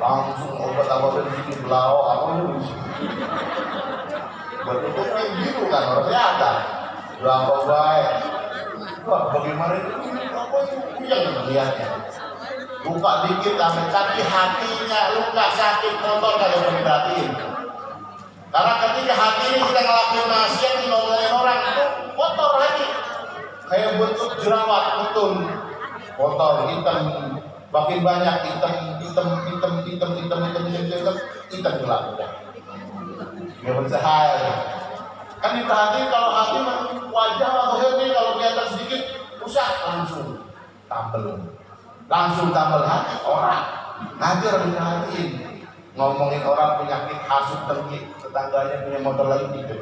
Langsung obat-obatan di sini belau apa ini? Bertutupnya gitu kan orangnya ada. Berapa baik. Wah bagaimana itu? Apa itu yang melihatnya? Luka dikit tapi hatinya luka sakit kotor kalau perhatiin. Karena ketika hati ini kita ngelakuin maksiat, ngomongin orang itu kotor hati. Kayak bentuk jerawat betul, kotor, hitam, makin banyak hitam gelap udah. Nggak bercahaya. Kan diperhatiin kalau hati wajah atau ini kalau kelihatan sedikit rusak langsung tambal hati orang. Nanti orang diperhatiin ngomongin orang penyakit hasut tergik, tetangganya punya motor lagi gitu.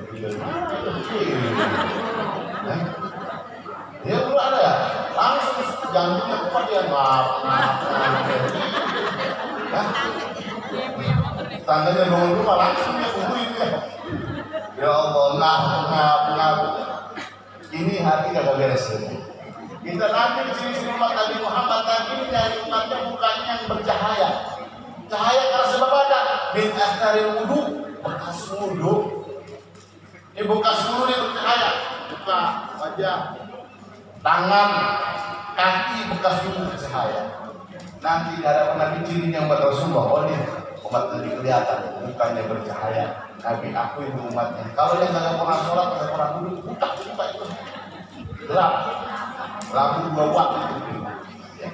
Ya udah ada ya, langsung jantungnya kuat dia maaf. Tangganya bangun rumah langsung dia kuburin ya. Ya Allah, ngap. Ini hati kagak beres ini. Kita nanti di sini umat Nabi Muhammad nanti dari umatnya mukanya yang bercahaya. Cahaya karena sebab ada bin asharil wudu, bekas wudu. Ini bekas wudu ini bercahaya. Buka wajah, tangan, kaki bekas wudu bercahaya. Nanti di hadapan Nabi ciri yang buat Rasulullah, oh ini umat Nabi kelihatan mukanya bercahaya. Nabi aku itu umatnya. Kalau yang nggak pernah sholat, nggak pernah wudu, buka itu. Gelap. Lampu 2 watt itu.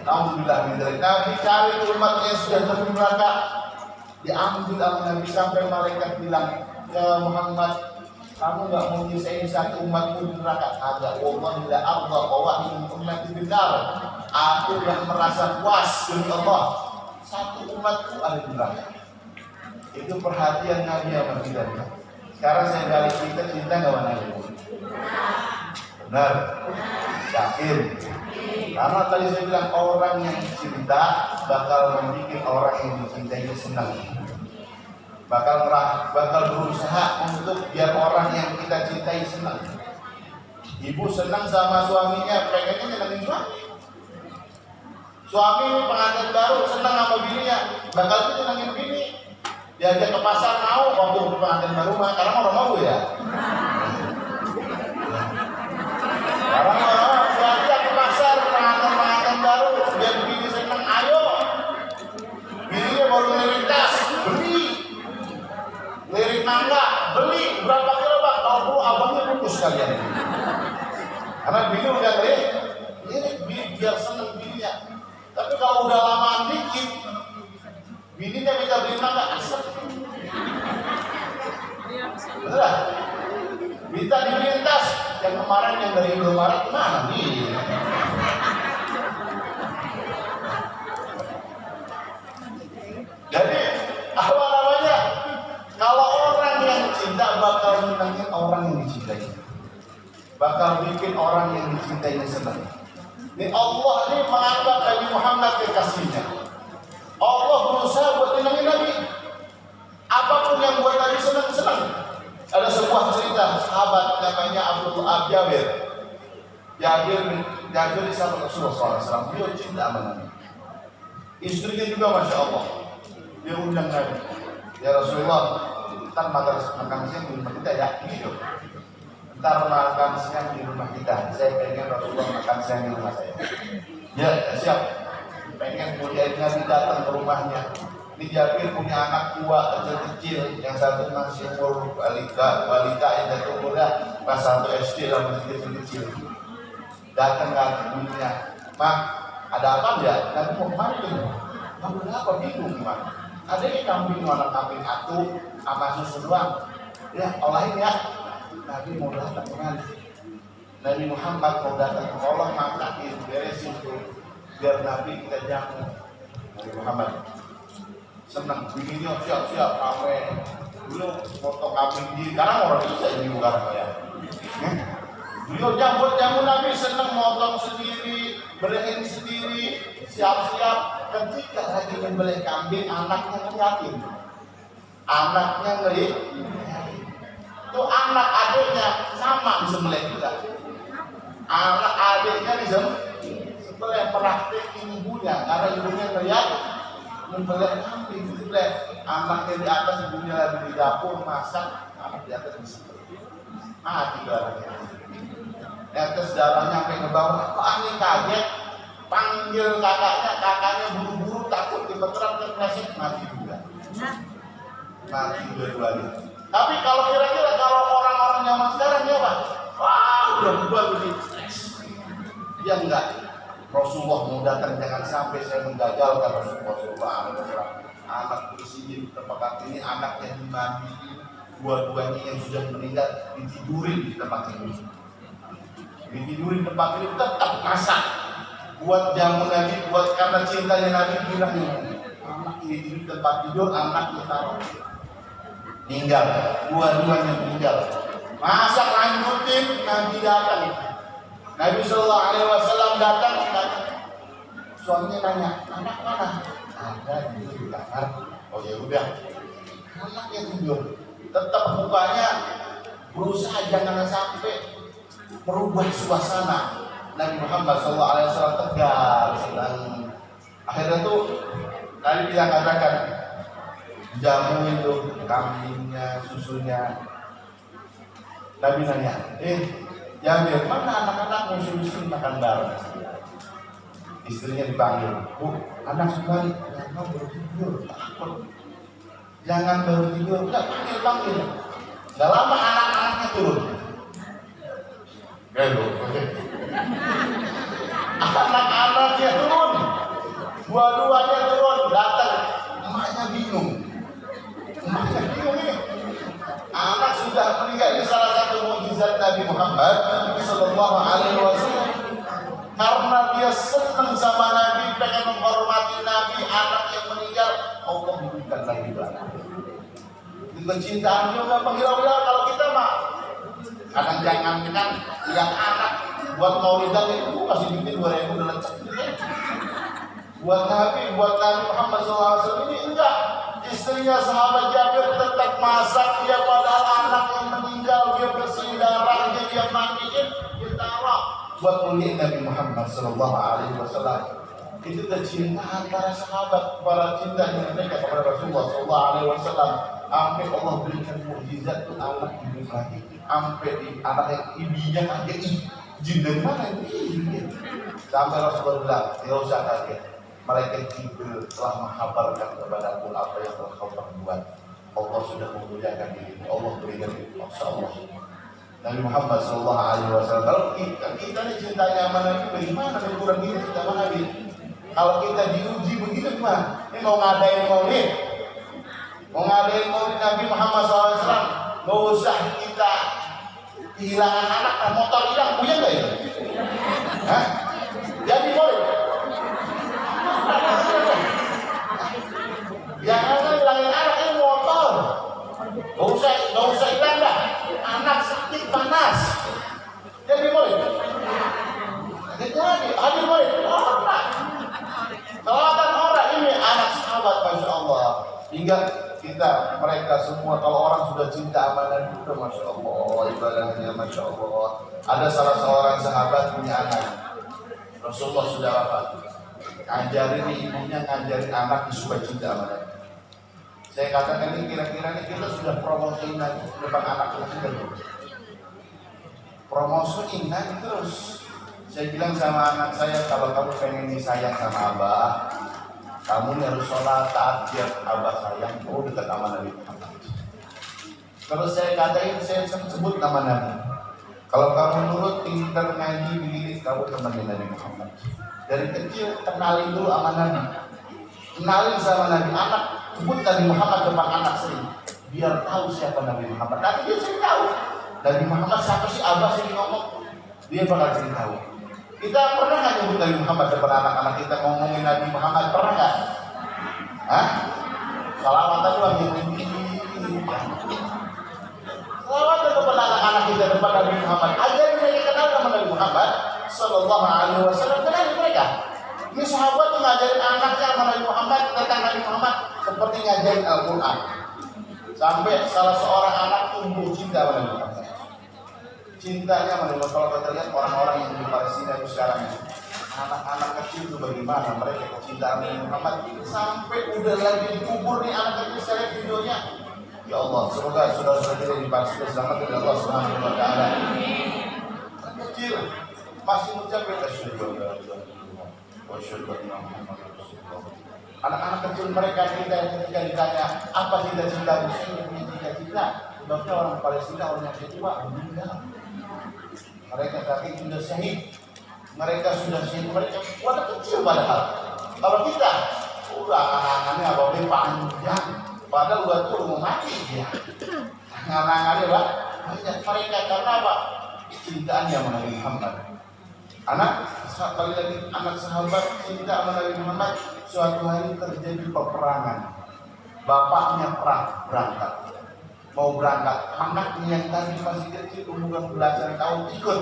Alhamdulillah Nabi cari umat yang sudah masuk neraka, diambil sama Nabi sampai malaikat bilang ke Muhammad, kamu nggak mau nyisain satu umatmu di neraka? Agak. Wallahi la arda qawahin ummati benar. Aku yang merasa puas demi Allah satu umatku ada di neraka. Itu perhatian Nabi sama kita. Sekarang saya balik, kita cinta nggak sama Nabi? Benar? Yakin? Karena tadi saya bilang orang yang cinta bakal membuat orang yang dicintainya senang. Bakal berusaha untuk biar orang yang kita cintai senang. Ibu senang sama suaminya, pengennya nyenengin suami. Suami pengantin baru senang sama bininya, bakal nyenengin bini. Diajak ke pasar mau waktu pengantin baru mah, karena orang mau ya. Karena orang diajak ke pasar pengantin baru, biar bini senang, ayo. Bininya baru lirik tas, beli. Lirik nangka, beli. Berapa kilo Pak? Kalau abangnya bungkus kalian. Karena bini udah beli. biar seneng bininya. Tapi kalau udah lamaan dikit, bininya minta beli mangga asap. Bener? Minta dibeliin tas, yang kemarin yang dari Indomaret mana nih? Jadi apa namanya? Kalau orang yang cinta bakal menangin orang yang dicintai, bakal bikin orang yang dicintainya senang. Ini Allah ini menganggap Nabi Muhammad kekasihnya. Allah berusaha buat menangin Nabi. Apapun yang buat Nabi senang. Ada sebuah cerita sahabat namanya Abdul Jabir. Jabir sahabat Rasulullah SAW. Dia cinta sama Nabi. Istrinya juga Masya Allah. Dia undang Nabi. Ya Rasulullah, ntar makan siang di rumah kita ya. Gitu. Ntar makan siang di rumah kita. Saya pengen Rasulullah makan siang di rumah saya. Ya siap. Pengen mulia Nabi datang ke rumahnya. Ini Jabir punya anak dua kecil, yang satu masih umur balita, yang satu umurnya kelas 1 SD dan masih kecil. Datang ke ibunya, "Mak, ada apa ya? Nabi mau kemana ini? Kamu kenapa bingung, Mak? Ada yang kambing warna kambing atu sama susu doang. Ya, olahin ya. Nabi mau datang kemana? Nabi Muhammad mau datang, tolong makanin, beresin tuh, biar Nabi kita jamu." Nabi Muhammad senang, bininya siap-siap rame. Dulu foto kambing di karena orang itu saya juga ya. Beliau jamu Nabi senang, motong sendiri, beliin sendiri, siap-siap. Ketika lagi membeli kambing, anaknya ngeliatin. Anaknya ngeliatin. Tuh anak adiknya sama disembelih juga. Anak adiknya disembelih praktekin ibunya, karena ibunya ngeliat membeli kambing, disembelih. Anaknya di atas, ibunya lagi di dapur masak, anak di atas disembelih. Mati darahnya. Netes darahnya sampai ke bawah. Kok aneh kaget? Panggil kakaknya buru-buru, takut gemeteran kepleset, mati juga. Mati dua-duanya. Tapi kalau kira-kira kalau orang-orang zaman sekarang ya Pak, wah udah berubah begitu. Ya enggak. Rasulullah mau datang, jangan sampai saya menggagalkan Rasulullah. Anak bersih di tempat ini, anak yang dimandiin, dua-duanya yang sudah meninggal ditidurin di tempat ini. Ditidurin tempat ini tetap masak. Buat jamu Nabi, buat karena cintanya Nabi, bilang anak ini di tempat tidur, anak ditaruh. Meninggal, dua-duanya meninggal. Masak lanjutin, Nabi datang. Nabi Sallallahu Alaihi Wasallam datang, suaminya nanya, anak mana? Ada di kamar. Oh ya udah, anaknya tidur. Tetap mukanya berusaha jangan sampai merubah suasana. Nabi Muhammad SAW tegar, senang. Akhirnya tuh tadi kita katakan jamu itu, kambingnya, susunya. Nabi nanya, Jabir, mana anak-anak musuh-musuh makan bareng? Istrinya dipanggil, Bu, anak sekali, jangan baru tidur, takut. Jangan baru tidur, enggak, panggil. Gak lama anak-anaknya turun. Anak-anaknya turun, dua-duanya turun, datang. Emaknya bingung ini. Anak sudah meninggal. Ini salah satu mukjizat Nabi Muhammad Sallallahu Alaihi Wasallam. Karena dia senang sama Nabi, pengen menghormati Nabi, anak yang meninggal, Allah berikan lagi barang. Kecintaan dia nggak menghirau-hirau. Kalau kita mah kadang-kadang kan yang anak buat maulidan itu masih bikin 2000 udah lecek. Buat Nabi Muhammad SAW ini enggak. Istrinya sahabat Jabir tetap masak, dia padahal anak yang meninggal, dia bersihin darahnya, dia mandiin, dia taruh buat muliain Nabi Muhammad SAW. Itu kecintaan para sahabat, para cinta mereka kepada Rasulullah SAW. Sampai Allah berikan mukjizat tuh anak hidup lagi. Sampai di anak yang ibunya kaget, jin dari mana ini? Sampai Rasulullah bilang, tidak usah kaget. Malaikat Jibril telah menghabarkan kepadaku apa yang telah kau perbuat. Allah sudah memuliakan dirimu. Allah berikan itu. Masya Allah. Nabi Muhammad SAW. Kalau kita nih cintanya sama Nabi, bagaimana kurang kita cinta sama Nabi? Kalau kita diuji begitu gimana? Ini mau ngadain maulid Nabi Muhammad SAW, nggak usah kita kehilangan anak, motor hilang, punya nggak ya? Hah? Jadi boleh? Jangan hilangin anak, ini motor. Nggak usah hilang dah. Anak sakit panas. Jadi boleh? Jadi hadir boleh? Selatan orang ini anak sahabat, masya Allah. Hingga mereka semua, kalau orang sudah cinta sama Nabi, udah masya Allah, ibadahnya masya Allah. Ada salah seorang sahabat punya anak, Rasulullah sudah wafat, ngajarin ibunya, ngajarin anak supaya cinta sama Nabi. Saya katakan ini kira-kira ini kita sudah promosiin Nabi depan anak kita dulu. Promosiin Nabi terus. Saya bilang sama anak saya, kalau kamu pengen disayang sama Abah, kamu harus sholat taat biar Abah sayang. Oh, dekat sama Nabi Muhammad. Terus saya katain, saya sebut nama Nabi. Kalau kamu nurut, pintar ngaji, begini, kamu temenin Nabi Muhammad. Dari kecil kenalin dulu sama Nabi. Kenalin sama Nabi. Anak sebut Nabi Muhammad depan anak sering, biar tahu siapa Nabi Muhammad. Nanti dia sering tahu Nabi Muhammad siapa sih, Abah sering ngomong, dia bakal sering tahu. Kita pernah nggak nyebut Nabi Muhammad depan anak-anak kita, ngomongin Nabi Muhammad, pernah nggak? Hah? Salawatan doang yang ini. Salawatan depan anak-anak kita depan Nabi Muhammad. Ajarin mereka kenal sama Nabi Muhammad Sallallahu Alaihi Wasallam. Kenalin mereka. Ini sahabat yang ngajarin anaknya sama Nabi Muhammad, tentang Nabi Muhammad seperti ngajarin Al-Quran. Sampai salah seorang anak tumbuh cinta sama Nabi Muhammad. Cintanya sama Nabi Muhammad. Kalau kita lihat orang-orang yang di Palestina itu sekarang, anak-anak kecil itu bagaimana mereka kecintaan Nabi Muhammad, sampai udah lagi dikubur nih anak kecil. Saya lihat videonya. Ya Allah, semoga saudara-saudara kita di Palestina selamat dari Allah Subhanahu Wa Taala. Anak kecil masih mencapai anak-anak kecil mereka kita yang ketika ditanya apa cita-cita muslim, punya cita-cita. Sebabnya orang Palestina, orang yang tua meninggal. Mereka tadi sudah syahid. Mereka anak kecil padahal. Kalau kita udah anak-anaknya apa panjang, padahal udah tua mau mati dia. Anak-anaknya lah banyak mereka karena apa? Cintaannya sama Nabi Muhammad. Kali lagi anak sahabat cinta sama Nabi Muhammad. Suatu hari terjadi peperangan. Bapaknya berangkat. Mau berangkat, anaknya yang tadi masih kecil umuran belasan tahun ikut.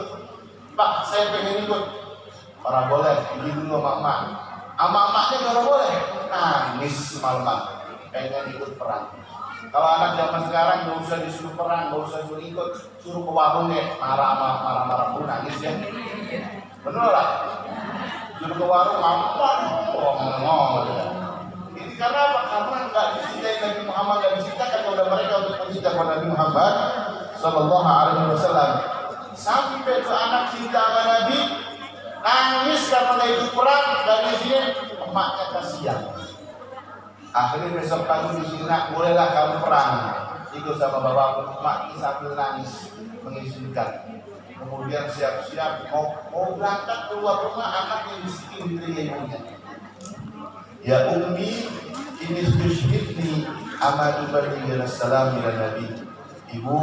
Pak, saya pengen ikut. Para boleh, izin dulu sama emak. Sama emaknya kalau boleh, nangis semalaman, pengen ikut perang. Kalau anak zaman sekarang nggak usah disuruh perang, nggak usah disuruh ikut, suruh ke warung deh, marah pun nangis ya. Bener lah, suruh ke warung ngomong. Ini karena apa? Karena nggak dicintai Nabi Muhammad, nggak dicintakan kepada mereka untuk mencintai Nabi Muhammad Sallallahu Alaihi Wasallam. Sampai ke anak cinta sama Nabi, nangis karena nggak ikut perang, dari sini emaknya kasihan. Akhirnya besok pagi di sini, bolehlah kamu perang, ikut sama bapakku. Emak sambil nangis mengizinkan. Kemudian siap-siap mau berangkat keluar rumah, anak yang bisikin di telinga ibunya. Ya ummi, ini tushbitni amadu bari salam ila Nabi. Ibu,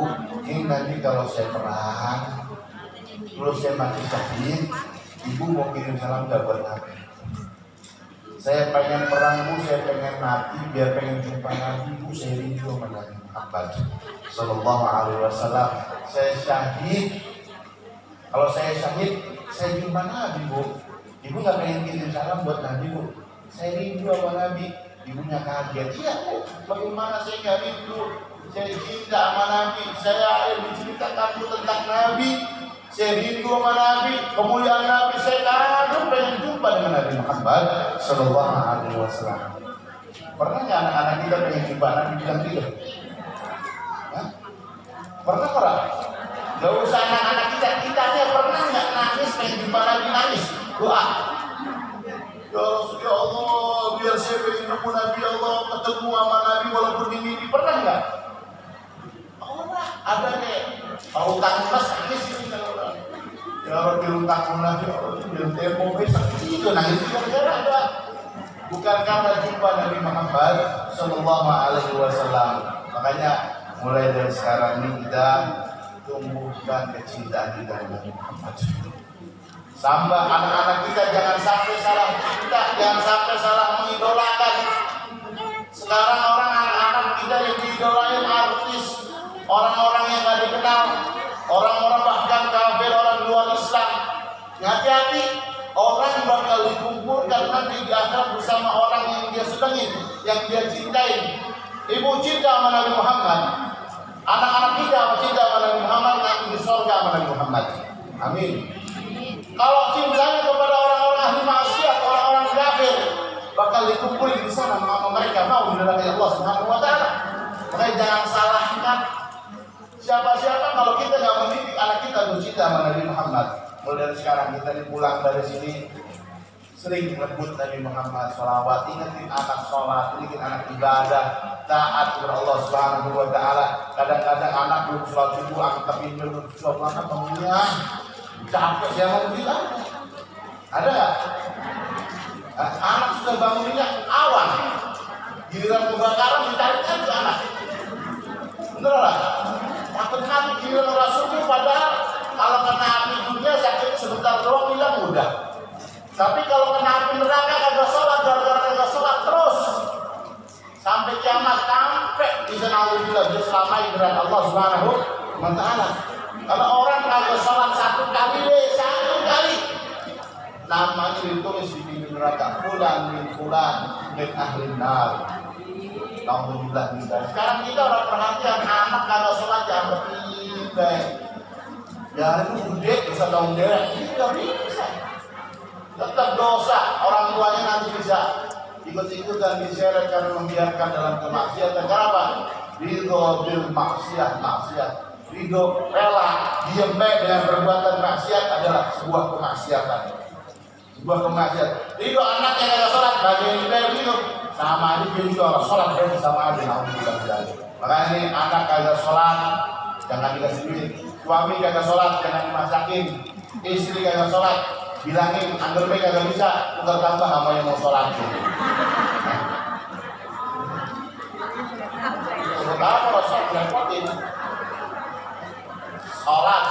ini nanti kalau saya perang, terus saya mati syahid, ibu mau kirim salam gak buat Nabi? Saya pengen perang bu, saya pengen mati, biar pengen jumpa Nabi bu, saya rindu sama Nabi Muhammad Sallallahu Alaihi Wasallam. Saya syahid, kalau saya syahid, saya jumpa Nabi bu. Ibu gak pengen kirim salam buat Nabi bu? Saya rindu sama Nabi. Ibunya kaget. Iya bu, bagaimana saya gak rindu? Saya cinta sama Nabi. Saya diceritakan tentang Nabi. Saya rindu sama Nabi, kemuliaan Nabi. Saya kagum pengen jumpa dengan Nabi Muhammad Sallallahu Alaihi Wasallam. Pernah nggak anak-anak kita pengen jumpa Nabi bilang tidak? Pernah orang? Gak usah anak-anak kita pernah nggak nangis pengen jumpa Nabi, nangis doa. Ya Allah, biar saya pengen jumpa Nabi, Allah ketemu sama Nabi walaupun di mimpi. Pernah nggak? Ada deh Kalau utang lunas nangis ini kalau orang. Ya orang di utang lunas, ya orang di tempo besok itu nangis gara-gara ada. Bukan karena jumpa Nabi Muhammad Sallallahu Alaihi Wasallam. Makanya mulai dari sekarang ini kita tumbuhkan kecintaan kita dengan Nabi Muhammad. Sampai anak-anak kita jangan sampai salah cinta, jangan sampai salah mengidolakan. Sekarang orang anak-anak kita yang diidolain artis, orang-orang yang gak dikenal, orang-orang bahkan kafir, orang luar Islam. Hati-hati, orang bakal dikumpulkan nanti di akhirat bersama orang yang dia senangi, yang dia cintai. Ibu cinta sama Nabi Muhammad, anak-anak kita cinta sama Nabi Muhammad, nanti di surga sama Nabi Muhammad. Amin. Kalau cintanya kepada orang-orang ahli maksiat, orang-orang kafir, bakal dikumpulin di sana sama mereka mau diridai Allah Subhanahu wa taala. Makanya jangan salahkan siapa-siapa kalau kita nggak mendidik anak kita untuk cinta sama Nabi Muhammad. Mulai dari sekarang kita pulang dari sini sering menyebut Nabi Muhammad, sholawat, ingetin anak sholat, ingetin anak ibadah, taat kepada Allah Subhanahu wa taala. Kadang-kadang anak belum sholat subuh, angkat pintu belum sholat makan bangunnya. Capek saya mau bilang. Ada nggak? Anak sudah bangunnya awan, giliran kebakaran ditarik aja anak. Bener lah. Takut mati giliran orang subuh, padahal kalau kena api dunia sakit sebentar doang hilang mudah. Tapi kalau kena api neraka kagak sholat, gara-gara kagak sholat terus sampai kiamat, sampai bisa naudzubillah dia selama dengan Allah Subhanahu wa taala. Kalau orang kagak sholat satu kali, namanya ditulis di pintu neraka, fulan min ahli nar. Alhamdulillah kita. Sekarang kita orang perhatian anak kagak sholat jangan berpindah. Ya itu gede bisa tahun derek, tidak bisa. Tetap dosa, orang tuanya nanti bisa ikut-ikutan diseret karena membiarkan dalam kemaksiatan. Kenapa? Ridho bil maksiat. Ridho rela diam baik dengan perbuatan maksiat adalah sebuah kemaksiatan. Ridho anaknya kagak sholat, bagian ridho sama aja ridho orang sholat berarti sama aja. Alhamdulillah. Makanya ini anak kagak sholat jangan dikasih duit, suami kagak sholat jangan dimasakin, istri kagak sholat bilangin underpay kagak bisa, tukar tambah sama yang mau sholat. Sementara kalau sholat repotin. Sholat,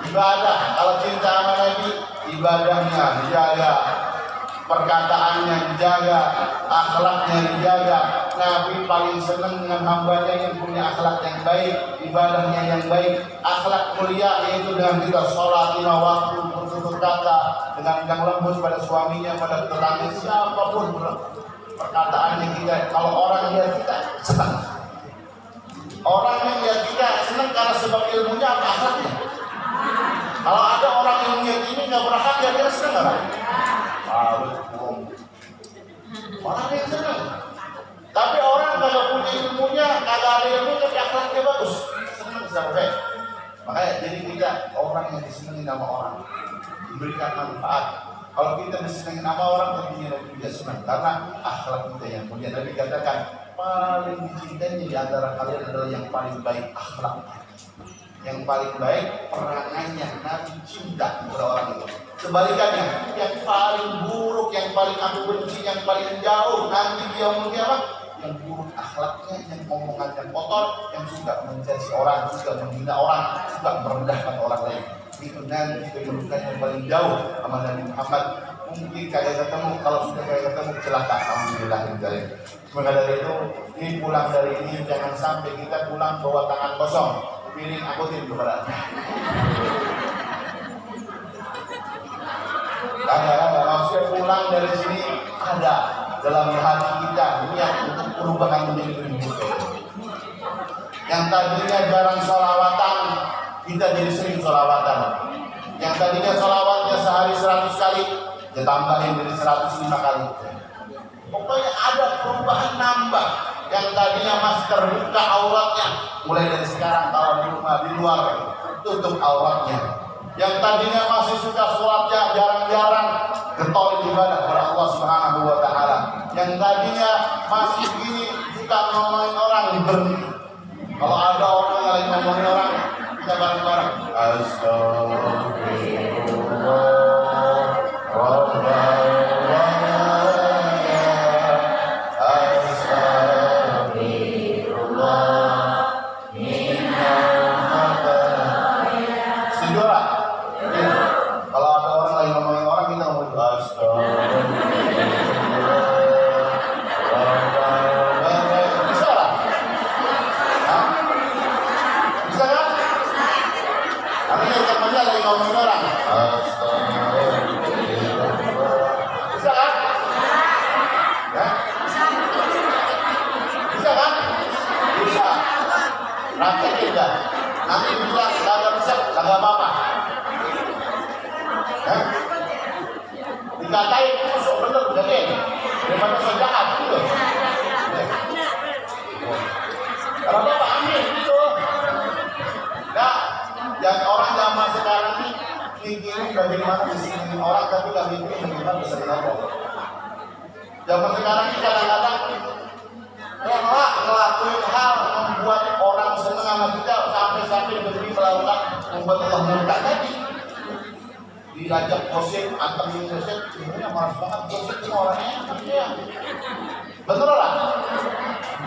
ibadah, kalau cinta sama Nabi, ibadahnya dijaga, perkataannya dijaga, akhlaknya dijaga. Nabi paling senang dengan hambanya yang punya akhlak yang baik, ibadahnya yang baik, akhlak mulia, yaitu dengan kita sholat lima waktu, bertutur kata, dengan yang lembut pada suaminya, pada tetangga, siapapun perkataannya kita. Kalau orang lihat kita senang. Orang yang lihat kita senang karena sebab ilmunya apa akhlaknya. Kalau ada orang yang lihat ini nggak berakhlak, ya dia senang nggak? Orang yang senang. Tapi orang kalau punya ilmunya, kagak ada ilmu tapi akhlaknya bagus, senang sampai. Makanya jadi kita orang yang disenangi nama orang, diberikan manfaat. Kalau kita disenangi nama orang, tentunya dia senang karena akhlak kita yang mulia. Nabi katakan paling dicintai di antara kalian adalah yang paling baik akhlaknya, yang paling baik perangannya. Nabi cinta kepada orang itu. Sebalikannya, yang paling buruk, yang paling aku benci, yang paling jauh, nanti dia mulia apa? Yang buruk akhlaknya, yang omongannya kotor, yang suka mencaci orang, suka menghina orang, suka merendahkan orang lain. Itu nanti kedudukan yang paling jauh sama Nabi Muhammad. Mungkin kagak ketemu, kalau sudah kagak ketemu celaka. Alhamdulillah. Maka dari itu, ini pulang dari ini jangan sampai kita pulang bawa tangan kosong. Piring akutin kepada. Kadang-kadang maksudnya pulang dari sini ada dalam hati kita niat untuk perubahan menjadi lebih baik. Yang tadinya jarang sholawatan, kita jadi sering sholawatan. Yang tadinya sholawatnya sehari 100 kali, kita tambahin jadi 105 kali. Pokoknya ada perubahan nambah. Yang tadinya masih terbuka auratnya, mulai dari sekarang kalau di rumah, di luar, tutup auratnya. Yang tadinya masih suka sholatnya jarang-jarang, getol ibadah kepada Allah Subhanahu wa taala. Yang tadinya masih begini suka ngomongin orang, berhenti. Kalau ada orang yang lagi ngomongin orang, kita bareng-bareng. dikatain itu sok bener jadi daripada sok jahat gitu. Kalau Bapak amin gitu. Nah, yang orang zaman sekarang ini mikirin bagaimana disini orang tapi gak mikirin bagaimana bisa Allah. Zaman sekarang ini kadang-kadang rela ngelakuin hal membuat orang senang sama kita sampai demi melakukan membuat Allah murka tadi. Diajak gosip, anteng gosip, sebenarnya malas banget gosip itu orangnya ya. Betul lah.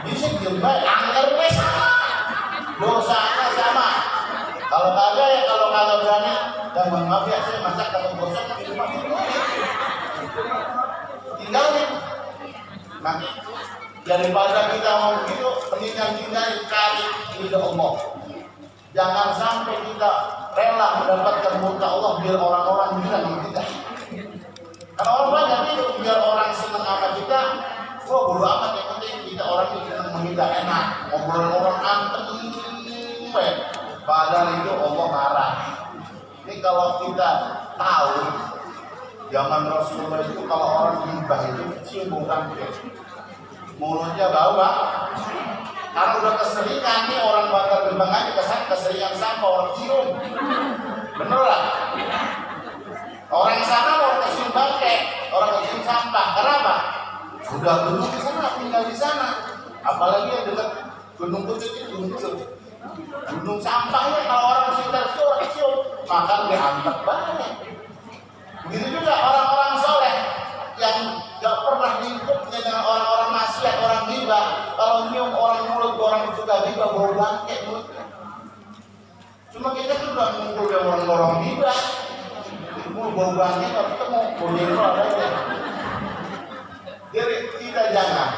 Bisa jembat, angkernya sama, dosanya sama. Kalau kagak ya kalau kagak berani dan maaf ya saya masak kalau gosip itu masih tinggalin. Nanti daripada kita mau begitu, mendingan kita cari ridho Allah. Jangan sampai kita rela mendapatkan murka Allah biar orang-orang bilang sama kita. Karena orang banyak itu biar orang senang sama kita, bodo amat yang penting kita orang itu senang sama kita enak, ngobrol orang anteng, padahal itu Allah marah. Ini kalau kita tahu zaman Rasulullah itu kalau orang gibah itu cium bangke, mulutnya bau Pak. Karena udah keseringan nih orang bakar gerbang aja keseringan sampah orang cium. Bener lah. Orang sana orang kecium bangke, orang kecium sampah. Kenapa? Sudah duduk di sana, tinggal di sana. Apalagi yang dekat Gunung Pucuk itu Gunung Pucuk. Gunung sampahnya kalau orang sekitar itu orang kecium, maka dia antar banget. Begitu juga orang-orang soleh yang gak pernah lingkupnya dengan orang-orang maksiat, orang ghibah. Kalau nyium orang mulut, orang suka ghibah, bau bangke mulutnya. Cuma kita tuh gak ngumpul dengan orang-orang ghibah. Ngumpul bau bangke, kalau ketemu, bau diri ada. Jadi kita jangan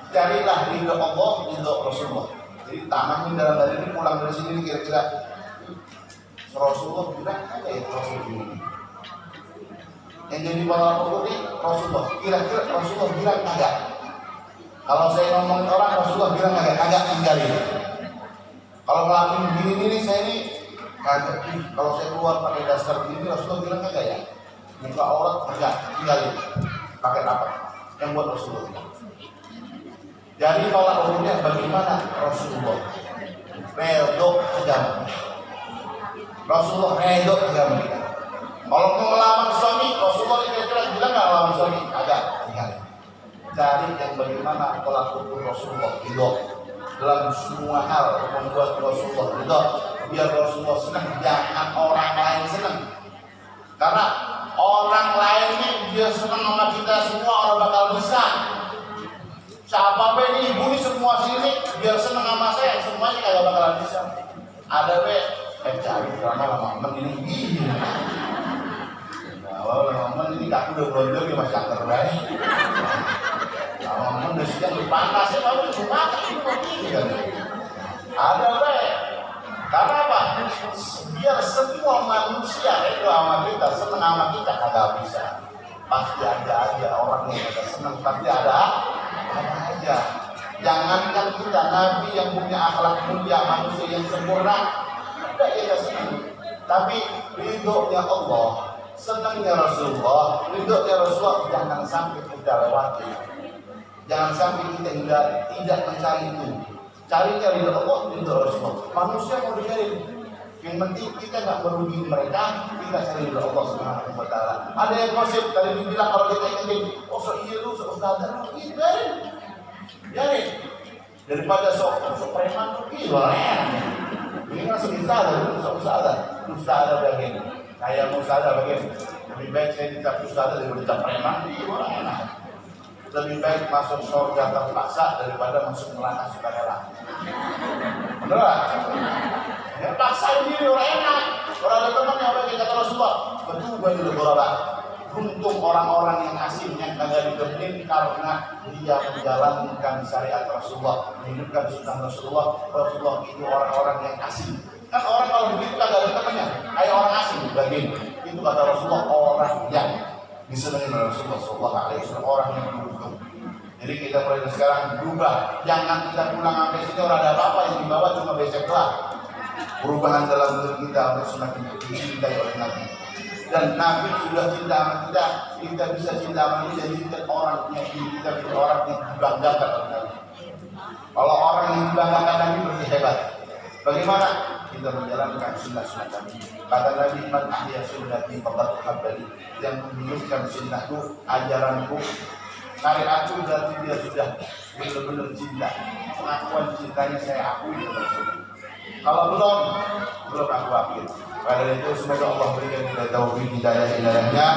carilah ridho Allah, ridho Rasulullah. Jadi tamamin dalam hari ini pulang dari sini kira-kira Rasulullah bilang apa ya Rasulullah ini? Yang jadi para pengikut Rasulullah, kira-kira Rasulullah bilang agak. Kalau saya ngomongin orang Rasulullah bilang agak tinggalin. Kalau ngelakuin begini saya ini kagak. Kalau saya keluar pakai daster begini Rasulullah bilang agak ya. Muka aurat agak tinggalin. Pakai apa? Yang buat Rasulullah. Jadi tolak ukurnya bagaimana Rasulullah redho agama. Rasulullah redho agama kita. Kalau mau melamar suami, Rasulullah kira-kira bilang nggak melamar suami? Agak tinggal. Cari yang bagaimana tolak ukur Rasulullah ridho dalam semua hal membuat Rasulullah ridho, biar Rasulullah senang, jangan orang lain senang. Karena orang lainnya dia senang sama kita semua orang bakal bisa. Siapa ini ibu ini semua sini biar senang sama saya semuanya kagak bakalan bisa. Ada cari drama lama ini. Kalau lama ini aku udah bronjol dia masih angker baik. Lama udah siang dipangkasnya lalu dimakan ini kan. Ada baik. Karena apa? Biar semua manusia itu sama kita senang sama kita kagak bisa. Pasti ada aja orang yang kagak senang, pasti ada aja. Jangankan kita Nabi yang punya akhlak mulia, manusia yang sempurna, ada yang senang. Tapi ridhonya Allah, senangnya Rasulullah, ridhonya Rasulullah jangan sampai kita lewati. Jangan sampai kita tidak mencari itu. Cari ridho Allah, ridho Rasulullah. Manusia mau dicari. Yang penting kita nggak merugi mereka, kita cari ridho Allah Subhanahu wa taala. Ada yang gosip tadi dibilang kalau kita ingin, oh so iya lu ustadzah, biarin. Daripada sok preman gila. Ini kan ustadzah bagian. Kayak ustadzah bagian. Lebih baik saya dicap ustadzah daripada dicap preman, gimana? Lebih baik masuk surga terpaksa daripada masuk neraka sukarela. Bener lah. Ya paksain diri orang enak. Orang ada temannya apa yang kata Rasulullah, berubah dulu berubah. Untung orang-orang yang asing yang kagak ditemenin karena dia menjalankan syariat Rasulullah, menghidupkan sunnah Rasulullah. Rasulullah itu orang-orang yang asing. Kan orang kalau begitu kagak ada temannya, kayak orang asing bagian. Itu kata Rasulullah orang yang disenangi oleh Rasulullah SAW, orang yang mendukung. Jadi kita mulai dari sekarang berubah. Jangan kita pulang sampai sini orang ada apa-apa yang dibawa cuma becek doang. Perubahan dalam diri kita harus semakin dicintai oleh Nabi. Dan Nabi sudah cinta sama kita, kita bisa cinta sama dia. Jadi kita orang yang kita orang yang dibanggakan oleh Nabi. Kalau orang yang dibanggakan Nabi berarti hebat. Bagaimana kita menjalankan sunnah-sunnah Nabi? Kata Nabi, man ahya sunnati faqad habbani, yang menghidupkan sunnahku, ajaranku, syariatku, berarti dia sudah benar-benar cinta. Pengakuan cintanya saya akui dalam sunnah. Kalau belum aku akui. Pada itu semoga Allah berikan kita taufik hidayahnya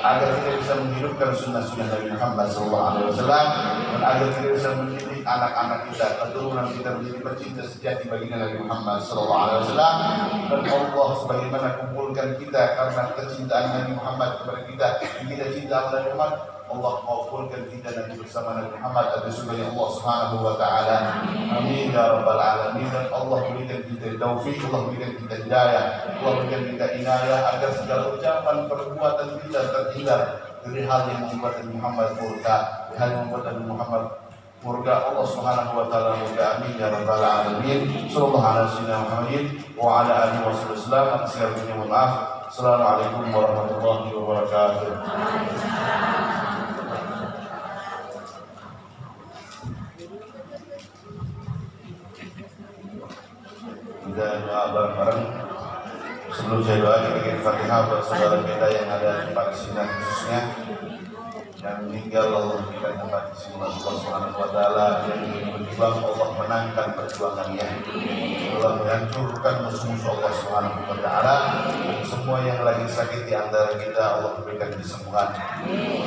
agar kita bisa menghidupkan sunnah-sunnah Nabi Muhammad SAW, dan agar kita bisa mendidik anak-anak kita, keturunan kita menjadi pecinta sejati bagi Nabi Muhammad SAW. Dan Allah sebagaimana kumpulkan kita karena kecintaan Nabi Muhammad kepada kita, kita cinta Nabi Muhammad, Allah kumpulkan kita nanti bersama Nabi Muhammad di surga Allah Subhanahu wa taala. Amin ya rabbal alamin. Dan Allah berikan kita taufik, Allah berikan kita hidayah, Allah berikan kita inayah agar segala ucapan perbuatan kita terhindar dari hal yang membuat Nabi Muhammad murka, hal yang membuat Nabi Muhammad murka. Allah Subhanahu wa taala murka. Amin ya rabbal alamin. Sallallahu alaihi wasallam wa ala alihi wasallam. Segala maaf. Assalamualaikum warahmatullahi wabarakatuh. Kita doa bareng-bareng. Sebelum saya doa, kita bikin Fatihah buat saudara kita yang ada di Palestina, khususnya yang meninggal. Allah berikan tempat di sini Allah Subhanahu wa taala, yang berjuang Allah menangkan perjuangannya, Allah menghancurkan musuh-musuh Allah Subhanahu wa taala. Semua yang lagi sakit di antara kita Allah berikan kesembuhan,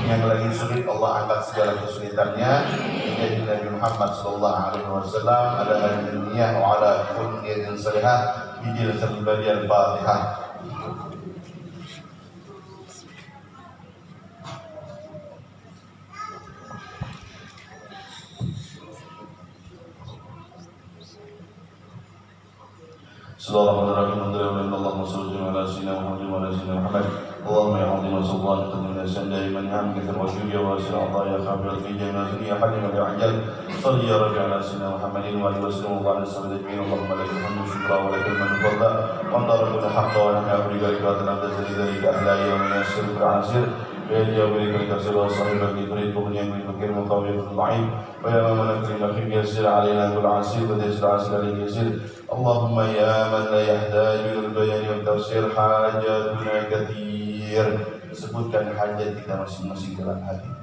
yang lagi sulit Allah angkat segala kesulitannya. Jadi Nabi Muhammad sallallahu alaihi wasallam ada dunia wa ala kulli yadin salihah bidil al-badi al-fatihah. Bismillahirrahmanirrahim. Allahumma shalli ala sayyidina Muhammad wa ala sayyidina Muhammad. Allahumma ya azim sultan qadimna sandai man hamka wa ya wasila ya khabir fi jannati ya halim ya ajal. Shalli ya rabbi ala sayyidina Muhammadin wa alihi wasallam wa ala sahbihi Allahumma lakal hamdu syukra wa lakal man fadla wa anta rabbuna haqqan wa nahnu bika tanam dzalika ahla yawmin yasir bil asir. Ya jabri kasir wa sahibah ibrid bughni min fakir mutawil dhaif wa ya man akrim fi yasir alaina bil asir wa yasir alayhi yasir. Allahumma ya man la yahtaju ila al-bayan wa tafsir hajatuna katsir. Sebutkan hajat kita masing-masing dalam hati.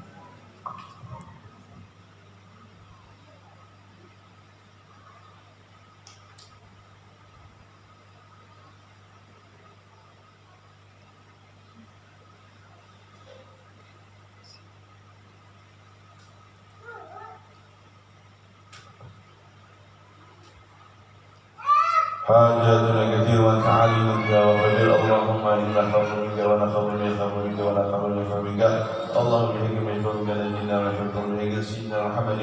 حاجاتنا كثير وانت عالم بها وقدير. اللهم انا نخاف منك ونخاف من يخاف منك ونخاف من يخاف منك. اللهم بحق من يفضلك نجينا ونحب بحق سيدنا محمد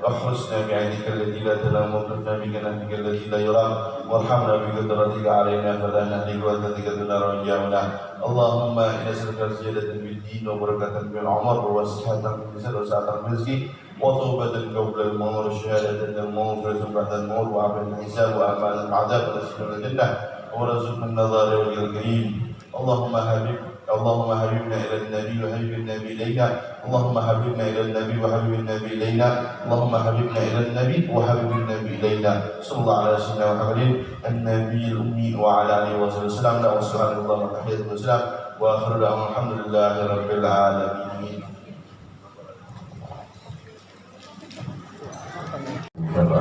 واحرسنا بعينك التي لا تنام وارزقنا بجناحك التي لا يرام وارحمنا بقدرتك علينا فلا نهلك وانت تكدنا رجاؤنا. اللهم نسألك زيادة في الدين وبركة في العمر وصحة في الجسد وسعة في الرزق وتوبة قبل الموت وشهادة الموت بعد الموت وعبد الحساب وأعمال العذاب ونسأل الجنة ورزقنا النظر وجه الكريم. اللهم حببنا إلى النبي وحبب النبي إلينا. اللهم حببنا إلى النبي وحبب النبي إلينا. اللهم حببنا إلى النبي وحبب النبي إلينا. صلى الله على سيدنا محمد النبي الأمي وعلى آله وصحبه وسلم. وسبحان الله وتحية الإسلام وآخر دعوانا الحمد لله رب العالمين. Terima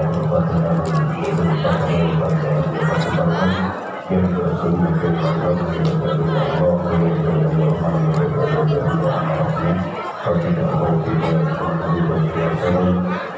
kasih.